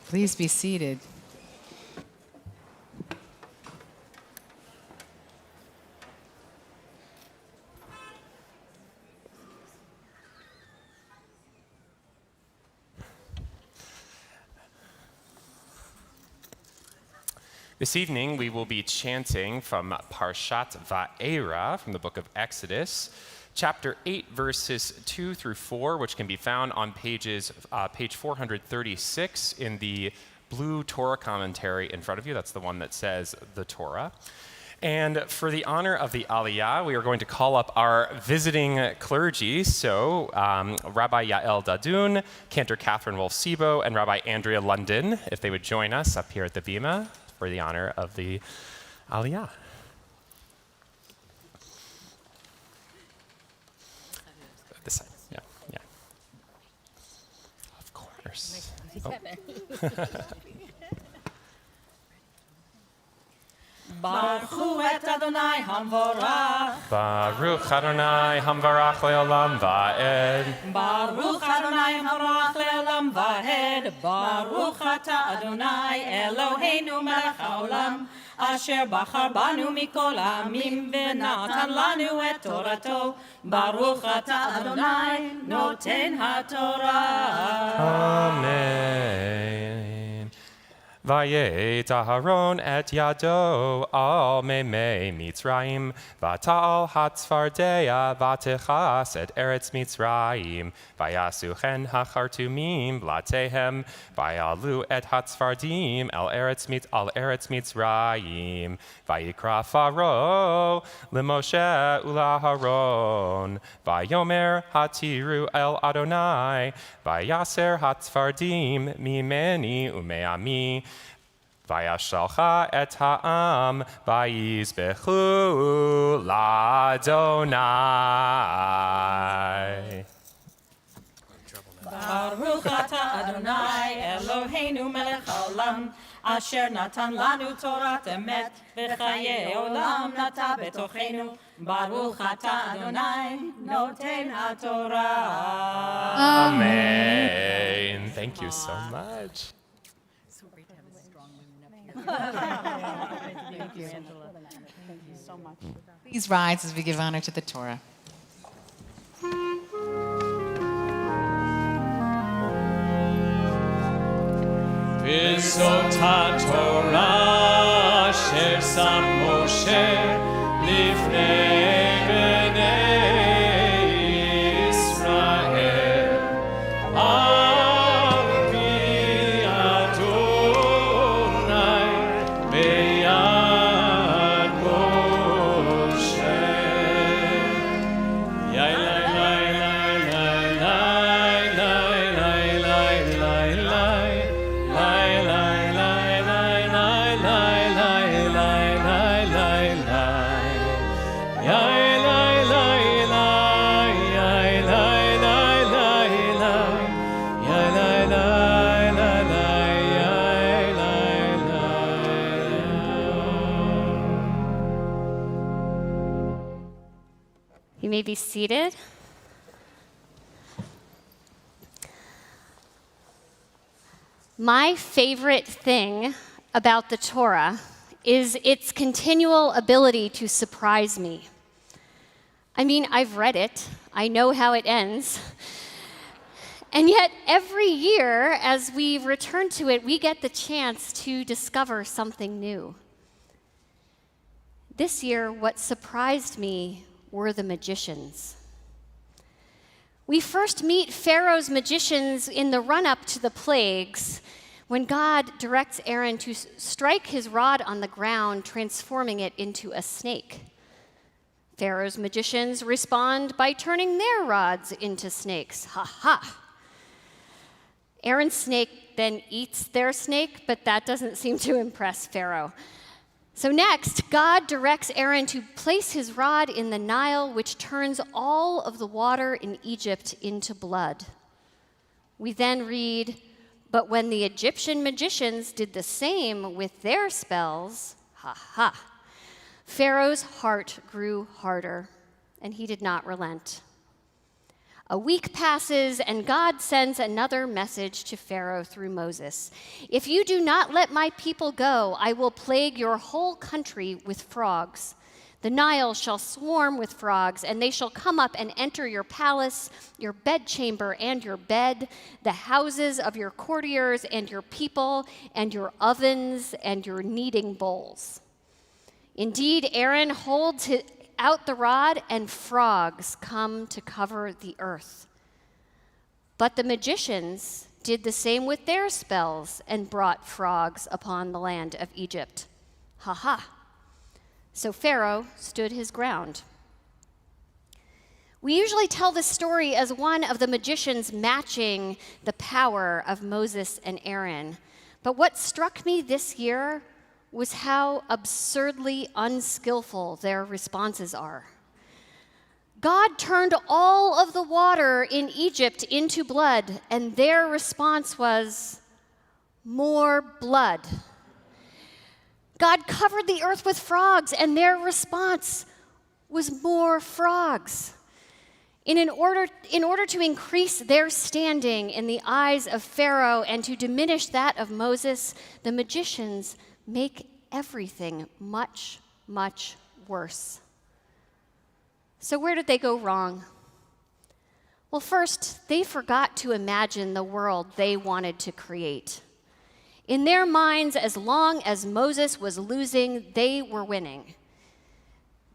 Please be seated. This evening, we will be chanting from Parshat Va'era, from the book of Exodus, chapter 8, verses 2 through 4, which can be found on page 436 in the blue Torah commentary in front of you. That's the one that says the Torah. And for the honor of the Aliyah, we are going to call up our visiting clergy. So Rabbi Yael Dadun, Cantor Catherine Wolf-Sibo, and Rabbi Andrea London, if they would join us up here at the Bima for the honor of the Aliyah. This side, yeah. Of course. Baruch et Adonai Hamvorach. Baruch Adonai Hamvarach le'olam va'ed. Baruch Adonai Hamvorach le'olam va'ed. Baruch ata Adonai Eloheinu melech haolam. Asher bachar banu mikol ha'amim v'natan lanu et torato. Baruch ata Adonai noten ha'torah. Amen. Vayet Aharon et yado al memei Mitzrayim, v'tal hatzfardeya v'techas et eretz Mitzrayim, vayasu chen hachartumim v'latehem, vayalu et hatzfardim al eretz Mitzrayim, vayikra Faro lemoshe ulaharon, vayomer hatiru el Adonai, vayaser hatzfardim mimeni umeami, Vayashalcha et ha'am, vayizbechu l'Adonai. Baruch ata Adonai Eloheinu melech haolam, asher natan lanu torat emet, v'chaye olam nata betochenu. Baruch ata Adonai noten haTorah. Amen. Thank you so much. Thank you, Angela. Thank you so much. Please rise as we give honor to the Torah. V'zot Torah asher sam Moshe lifnei bnei Yisrael. Al pi Adonai beyad Moshe. Yai lai lai lai lai lai lai lai lai lai. You may be seated. My favorite thing about the Torah is its continual ability to surprise me. I mean, I've read it, I know how it ends, and yet every year as we return to it, we get the chance to discover something new. This year, what surprised me were the magicians. We first meet Pharaoh's magicians in the run-up to the plagues, when God directs Aaron to strike his rod on the ground, transforming it into a snake. Pharaoh's magicians respond by turning their rods into snakes. Ha ha! Aaron's snake then eats their snake, but that doesn't seem to impress Pharaoh. So next, God directs Aaron to place his rod in the Nile, which turns all of the water in Egypt into blood. We then read, but when the Egyptian magicians did the same with their spells, ha ha, Pharaoh's heart grew harder, and he did not relent. A week passes, and God sends another message to Pharaoh through Moses. If you do not let my people go, I will plague your whole country with frogs. The Nile shall swarm with frogs, and they shall come up and enter your palace, your bedchamber, and your bed, the houses of your courtiers, and your people, and your ovens, and your kneading bowls. Indeed, Aaron holds out the rod, and frogs come to cover the earth. But the magicians did the same with their spells and brought frogs upon the land of Egypt. Ha ha! So Pharaoh stood his ground. We usually tell this story as one of the magicians matching the power of Moses and Aaron. But what struck me this year was how absurdly unskillful their responses are. God turned all of the water in Egypt into blood, and their response was, more blood. God covered the earth with frogs, and their response was more frogs. In order to increase their standing in the eyes of Pharaoh and to diminish that of Moses, the magicians make everything much, much worse. So where did they go wrong? Well, first, they forgot to imagine the world they wanted to create. In their minds, as long as Moses was losing, they were winning.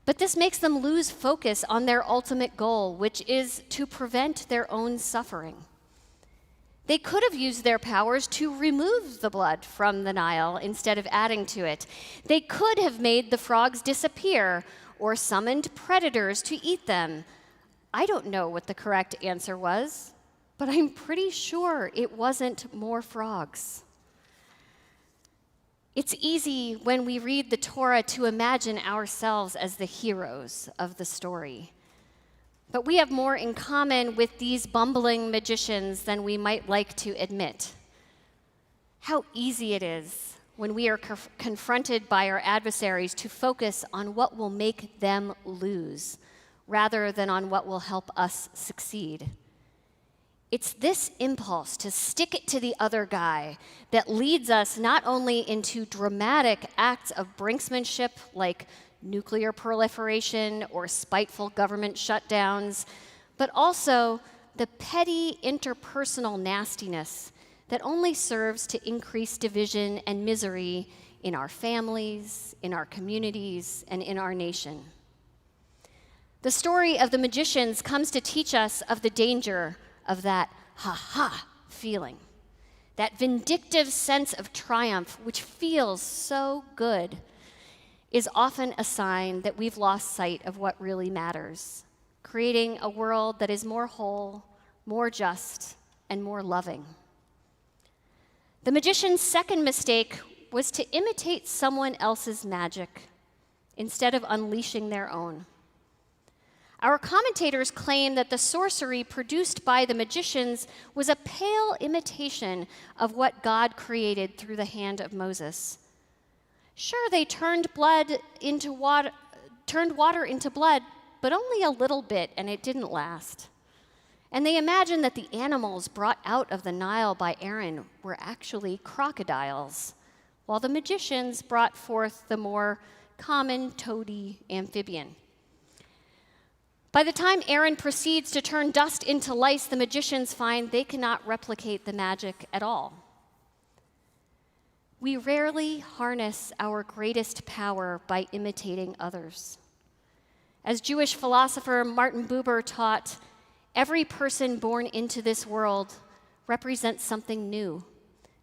But this makes them lose focus on their ultimate goal, which is to prevent their own suffering. They could have used their powers to remove the blood from the Nile instead of adding to it. They could have made the frogs disappear or summoned predators to eat them. I don't know what the correct answer was, but I'm pretty sure it wasn't more frogs. It's easy when we read the Torah to imagine ourselves as the heroes of the story. But we have more in common with these bumbling magicians than we might like to admit. How easy it is when we are confronted by our adversaries to focus on what will make them lose rather than on what will help us succeed. It's this impulse to stick it to the other guy that leads us not only into dramatic acts of brinksmanship like nuclear proliferation or spiteful government shutdowns, but also the petty interpersonal nastiness that only serves to increase division and misery in our families, in our communities, and in our nation. The story of the magicians comes to teach us of the danger of that ha-ha feeling, that vindictive sense of triumph which feels so good, is often a sign that we've lost sight of what really matters, creating a world that is more whole, more just, and more loving. The magician's second mistake was to imitate someone else's magic instead of unleashing their own. Our commentators claim that the sorcery produced by the magicians was a pale imitation of what God created through the hand of Moses. Sure, they turned water into blood, but only a little bit, and it didn't last. And they imagined that the animals brought out of the Nile by Aaron were actually crocodiles, while the magicians brought forth the more common toady amphibian. By the time Aaron proceeds to turn dust into lice, the magicians find they cannot replicate the magic at all. We rarely harness our greatest power by imitating others. As Jewish philosopher Martin Buber taught, every person born into this world represents something new,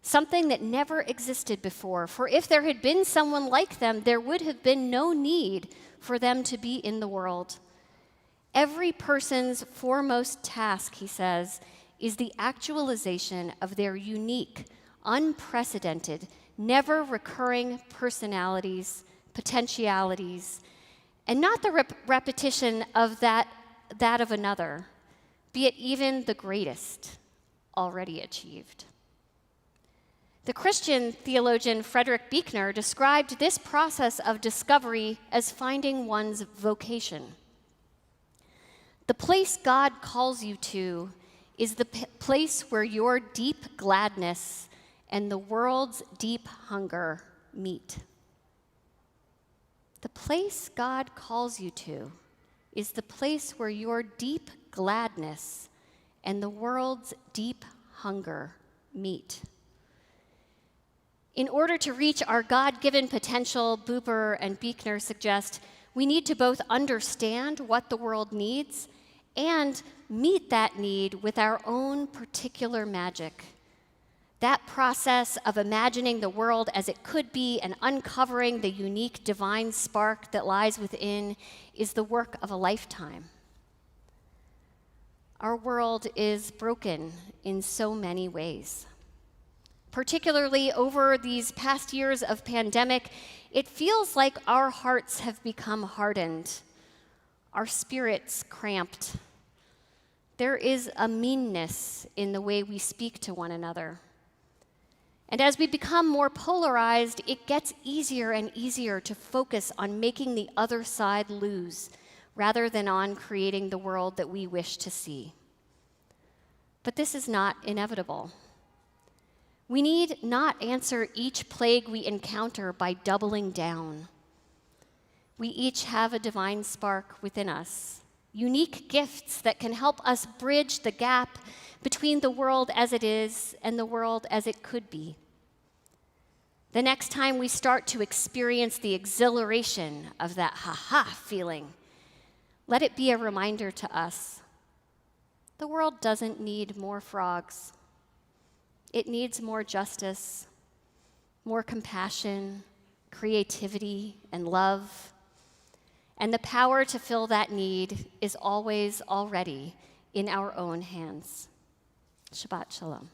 something that never existed before. For if there had been someone like them, there would have been no need for them to be in the world. Every person's foremost task, he says, is the actualization of their unique, unprecedented, never recurring personalities, potentialities, and not the repetition of that of another, be it even the greatest, already achieved. The Christian theologian Frederick Buechner described this process of discovery as finding one's vocation. The place God calls you to is the place where your deep gladness and the world's deep hunger meet. The place God calls you to is the place where your deep gladness and the world's deep hunger meet. In order to reach our God-given potential, Buber and Buechner suggest, we need to both understand what the world needs and meet that need with our own particular magic. That process of imagining the world as it could be and uncovering the unique divine spark that lies within is the work of a lifetime. Our world is broken in so many ways. Particularly over these past years of pandemic, it feels like our hearts have become hardened, our spirits cramped. There is a meanness in the way we speak to one another. And as we become more polarized, it gets easier and easier to focus on making the other side lose, rather than on creating the world that we wish to see. But this is not inevitable. We need not answer each plague we encounter by doubling down. We each have a divine spark within us, unique gifts that can help us bridge the gap between the world as it is and the world as it could be. The next time we start to experience the exhilaration of that ha-ha feeling, let it be a reminder to us, the world doesn't need more frogs. It needs more justice, more compassion, creativity, and love. And the power to fill that need is always already in our own hands. Shabbat Shalom.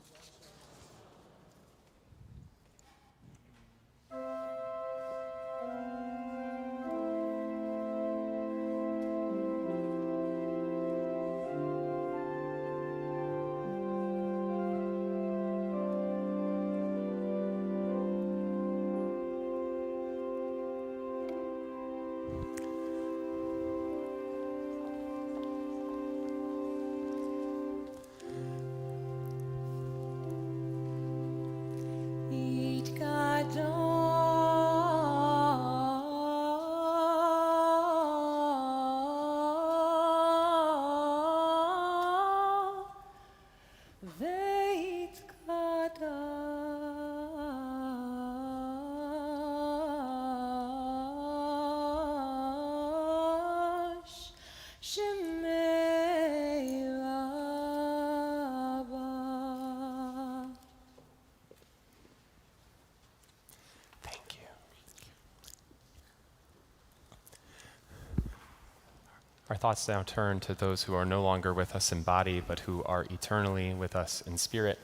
Our thoughts now turn to those who are no longer with us in body, but who are eternally with us in spirit.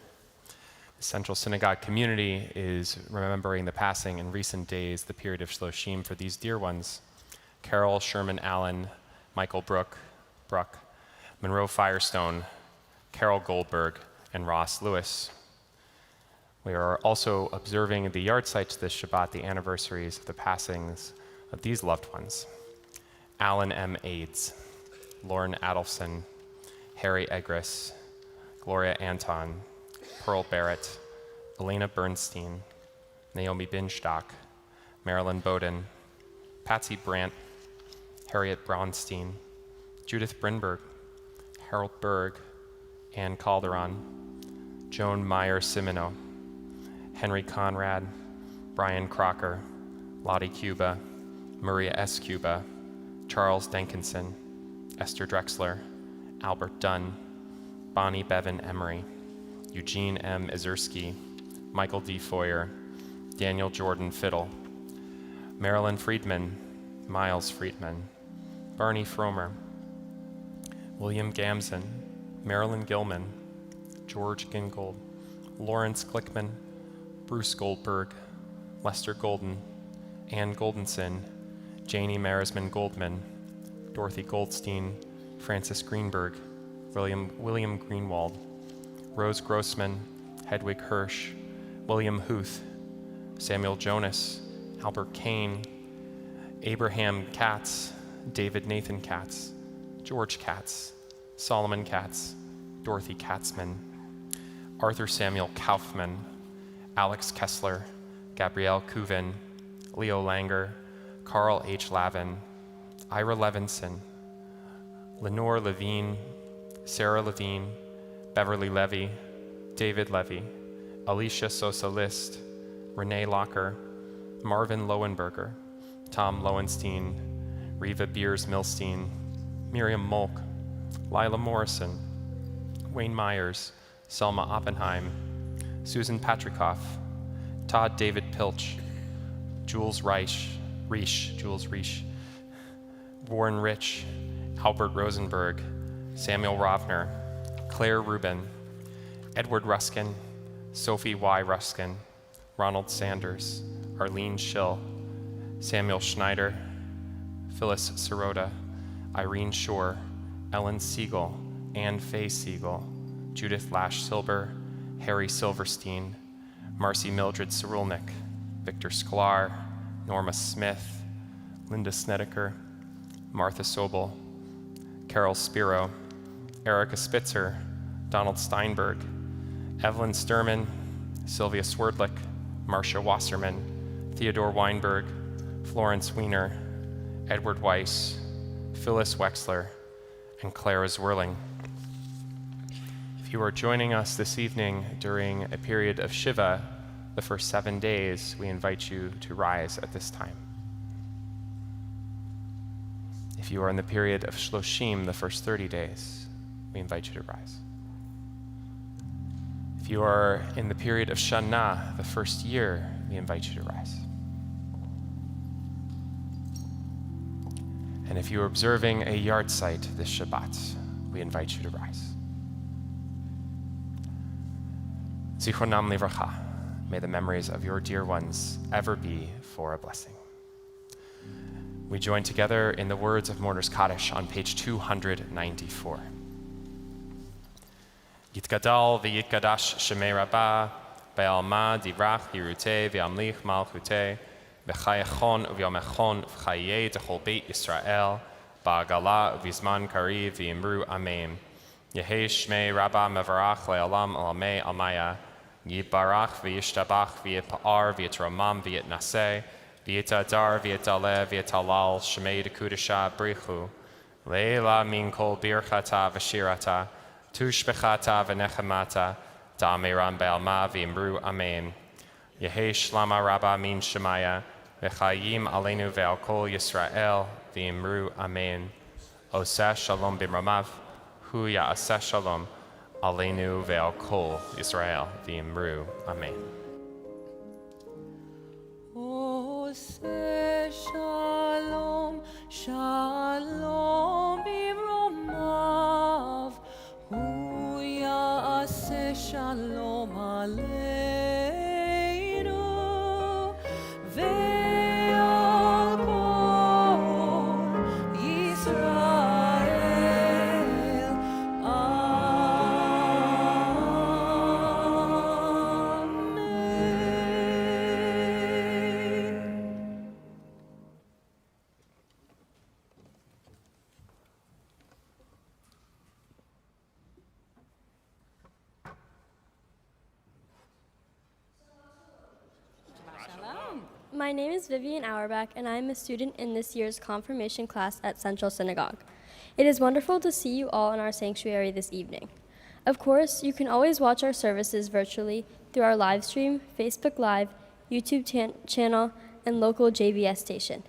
The Central Synagogue community is remembering the passing in recent days, the period of Shloshim, for these dear ones: Carol Sherman Allen, Michael Bruck, Monroe Firestone, Carol Goldberg, and Ross Lewis. We are also observing the yard sites this Shabbat, the anniversaries of the passings of these loved ones: Alan M. Aids, Lauren Adelson, Harry Egris, Gloria Anton, Pearl Barrett, Elena Bernstein, Naomi Binstock, Marilyn Bowden, Patsy Brandt, Harriet Braunstein, Judith Brinberg, Harold Berg, Ann Calderon, Joan Meyer-Simino, Henry Conrad, Brian Crocker, Lottie Cuba, Maria S. Cuba, Charles Denkinson, Esther Drexler, Albert Dunn, Bonnie Bevan Emery, Eugene M. Izerski, Michael D. Foyer, Daniel Jordan Fiddle, Marilyn Friedman, Miles Friedman, Barney Fromer, William Gamson, Marilyn Gilman, George Gingold, Lawrence Glickman, Bruce Goldberg, Lester Golden, Ann Goldenson, Janie Marisman Goldman, Dorothy Goldstein, Francis Greenberg, William Greenwald, Rose Grossman, Hedwig Hirsch, William Huth, Samuel Jonas, Albert Kane, Abraham Katz, David Nathan Katz, George Katz, Solomon Katz, Dorothy Katzman, Arthur Samuel Kaufman, Alex Kessler, Gabrielle Kuvin, Leo Langer, Carl H. Lavin, Ira Levinson, Lenore Levine, Sarah Levine, Beverly Levy, David Levy, Alicia Sosa List, Renee Locker, Marvin Lowenberger, Tom Lowenstein, Reva Beers Milstein, Miriam Molk, Lila Morrison, Wayne Myers, Selma Oppenheim, Susan Patrikoff, Todd David Pilch, Jules Reich, Warren Rich, Albert Rosenberg, Samuel Rovner, Claire Rubin, Edward Ruskin, Sophie Y. Ruskin, Ronald Sanders, Arlene Schill, Samuel Schneider, Phyllis Sirota, Irene Shore, Ellen Siegel, Anne Faye Siegel, Judith Lash Silber, Harry Silverstein, Marcy Mildred Cerulnik, Victor Sklar, Norma Smith, Linda Snedeker, Martha Sobel, Carol Spiro, Erica Spitzer, Donald Steinberg, Evelyn Sturman, Sylvia Swerdlick, Marcia Wasserman, Theodore Weinberg, Florence Wiener, Edward Weiss, Phyllis Wexler, and Clara Zwirling. If you are joining us this evening during a period of Shiva, the first 7 days, we invite you to rise at this time. If you are in the period of Shloshim, the first 30 days, we invite you to rise. If you are in the period of Shana, the first year, we invite you to rise. And if you are observing a yard site this Shabbat, we invite you to rise. Zichronam livracha. May the memories of your dear ones ever be for a blessing. We join together in the words of Mourner's Kaddish on page 294. Yitgadal v'yitgadash shemei rabbah, be'alma divrach yiruteh v'amlich malchuteh, v'chayachon u'vyomechon v'chayeh d'chol beit Yisrael, ba'agala u'vizman kariv v'yimru amen. Yehei shmei rabbah mevarach le'olam alamei almaya, Yibarach v'yishtabach v'yipa'ar v'yitromam v'yitnaseh, v'yitadar v'yitaleh v'yitalal shmei d'kudesha brichu, le'ela min kol birchata v'shirata, tushbechata v'nechemata, da'amiram be'alma v'imru amen. Yehei shlama rabba min shemaya, v'chayim aleinu ve'al kol Yisrael v'imru amen. Oseh shalom b'mramav, hu ya'aseh shalom, Aleinu ve'al kol Yisrael v'imru amen. Oseh shalom, shalom b'mromav, hu ya'aseh shalom aleinu ve'al kol Yisrael. My name is Vivian Auerbach, and I am a student in this year's confirmation class at Central Synagogue. It is wonderful to see you all in our sanctuary this evening. Of course, you can always watch our services virtually through our live stream, Facebook Live, YouTube channel, and local JBS station.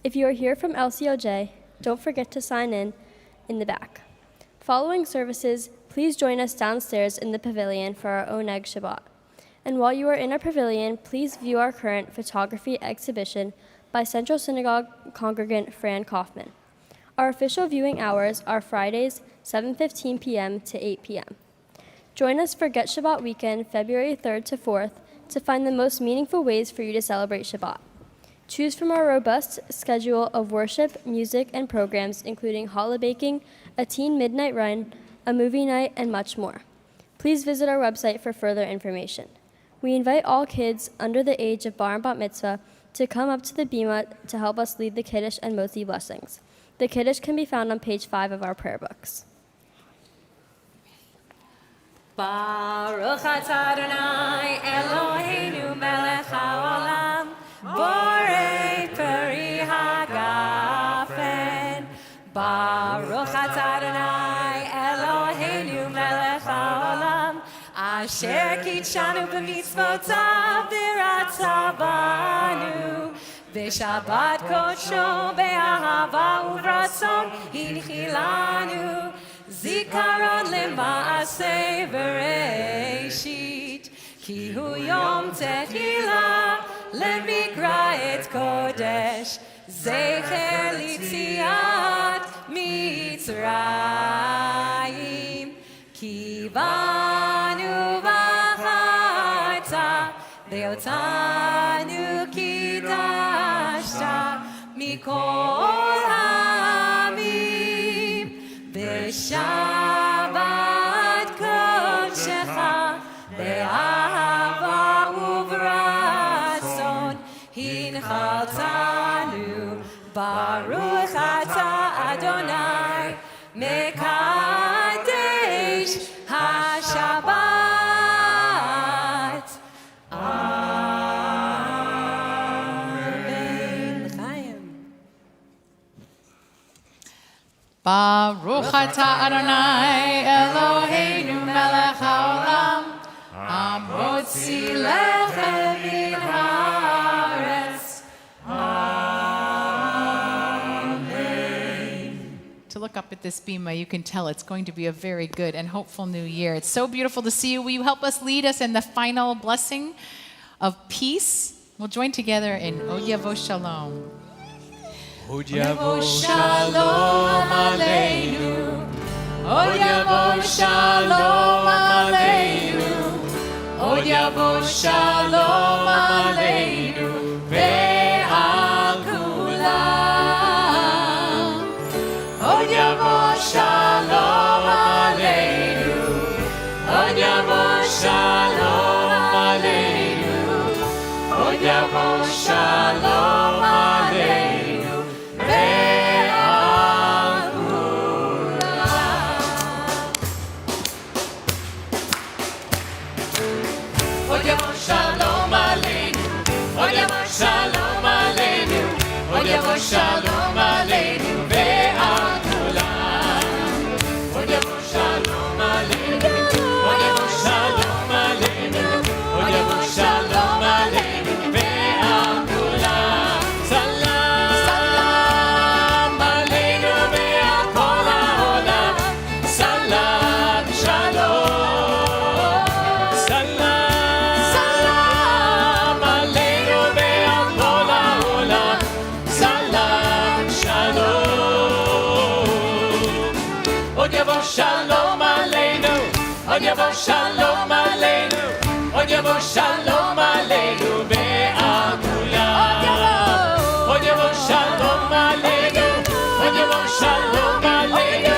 If you are here from LCOJ, don't forget to sign in the back. Following services, please join us downstairs in the pavilion for our Oneg Shabbat. And while you are in our pavilion, please view our current photography exhibition by Central Synagogue congregant Fran Kaufman. Our official viewing hours are Fridays, 7:15 p.m. to 8 p.m. Join us for Get Shabbat Weekend, February 3rd to 4th, to find the most meaningful ways for you to celebrate Shabbat. Choose from our robust schedule of worship, music, and programs, including challah baking, a teen midnight run, a movie night, and much more. Please visit our website for further information. We invite all kids under the age of bar and bat mitzvah to come up to the bima to help us lead the Kiddush and Motzi blessings. The Kiddush can be found on page 5 of our prayer books. Baruch atah Adonai Eloheinu melech haolam borei peri hagafen. Baruch atah Adonai Eloheinu melech haolam asher kitshanu b'mitzvotav v'ratzah banu v'shabbat kodsho be'ahava uvratzon hinchilanu zikaron lema'aseh v'reishit ki hu yom tehila lemikra et kodesh zecher litziat mitzrayim ki banu v'acharta ve'otanu kidashta mikol ha'amim b'shabbat kodshecha be'ahava uvratzon hinchaltanu Baruch atah Adonai mekadesh hashabbat. Amen. Chaim. Baruch atah Adonai Eloheinu melech haolam hamotzi lechem min haaretz. To look up at this bima, you can tell it's going to be a very good and hopeful new year. It's so beautiful to see you. Will you help us lead us in the final blessing of peace? We'll join together in Od Yavo Shalom. Od Yavo Shalom Aleinu. Od Yavo Shalom Aleinu. Od Yavo Shalom Aleinu. Ve'al kulam. Od Yavo Shalom Aleinu. Od Yavo Shalom Aleinu. Od Yavo Shalom Aleinu. Ve'al kulam. Od Yavo Shalom Aleinu. Od Yavo Shalom Aleinu. Od Yavo Shalom Aleinu. Ve'al kulam. Od Yavo Shalom Aleinu. Od Yavo Shalom Aleinu. Od Yavo Shalom Aleinu. Ve'al kulam. Salam. Salam Aleinu ve'al kol ha'olam. Salam Shalom. Salam. Salam Aleinu ve'al kol ha'olam. Salam Shalom. Od Yavo Shalom Aleinu. Od Yavo Shalom Aleinu. Od Yavo Shalom Aleinu ve'al kulam. Od Yavo Shalom Aleinu. Od Yavo Shalom Aleinu.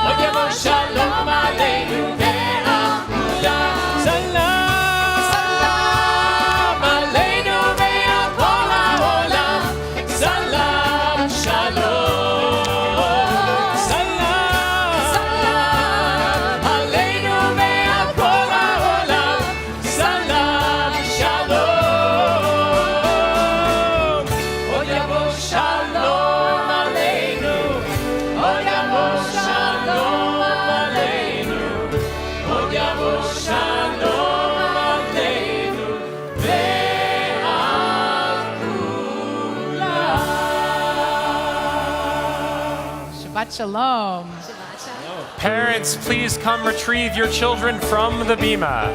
Od Yavo Shalom Aleinu ve'al kulam. Salam. Salam Aleinu ve'al kol ha'olam. Salam Shalom. Salam. Salam Aleinu ve'al kol ha'olam. Salam Shalom. Od Yavo Shalom Aleinu. Od Yavo Shalom Aleinu. Od Yavo Shalom Aleinu ve'al kulam. Shabbat Shalom. Parents, please come retrieve your children from the bima.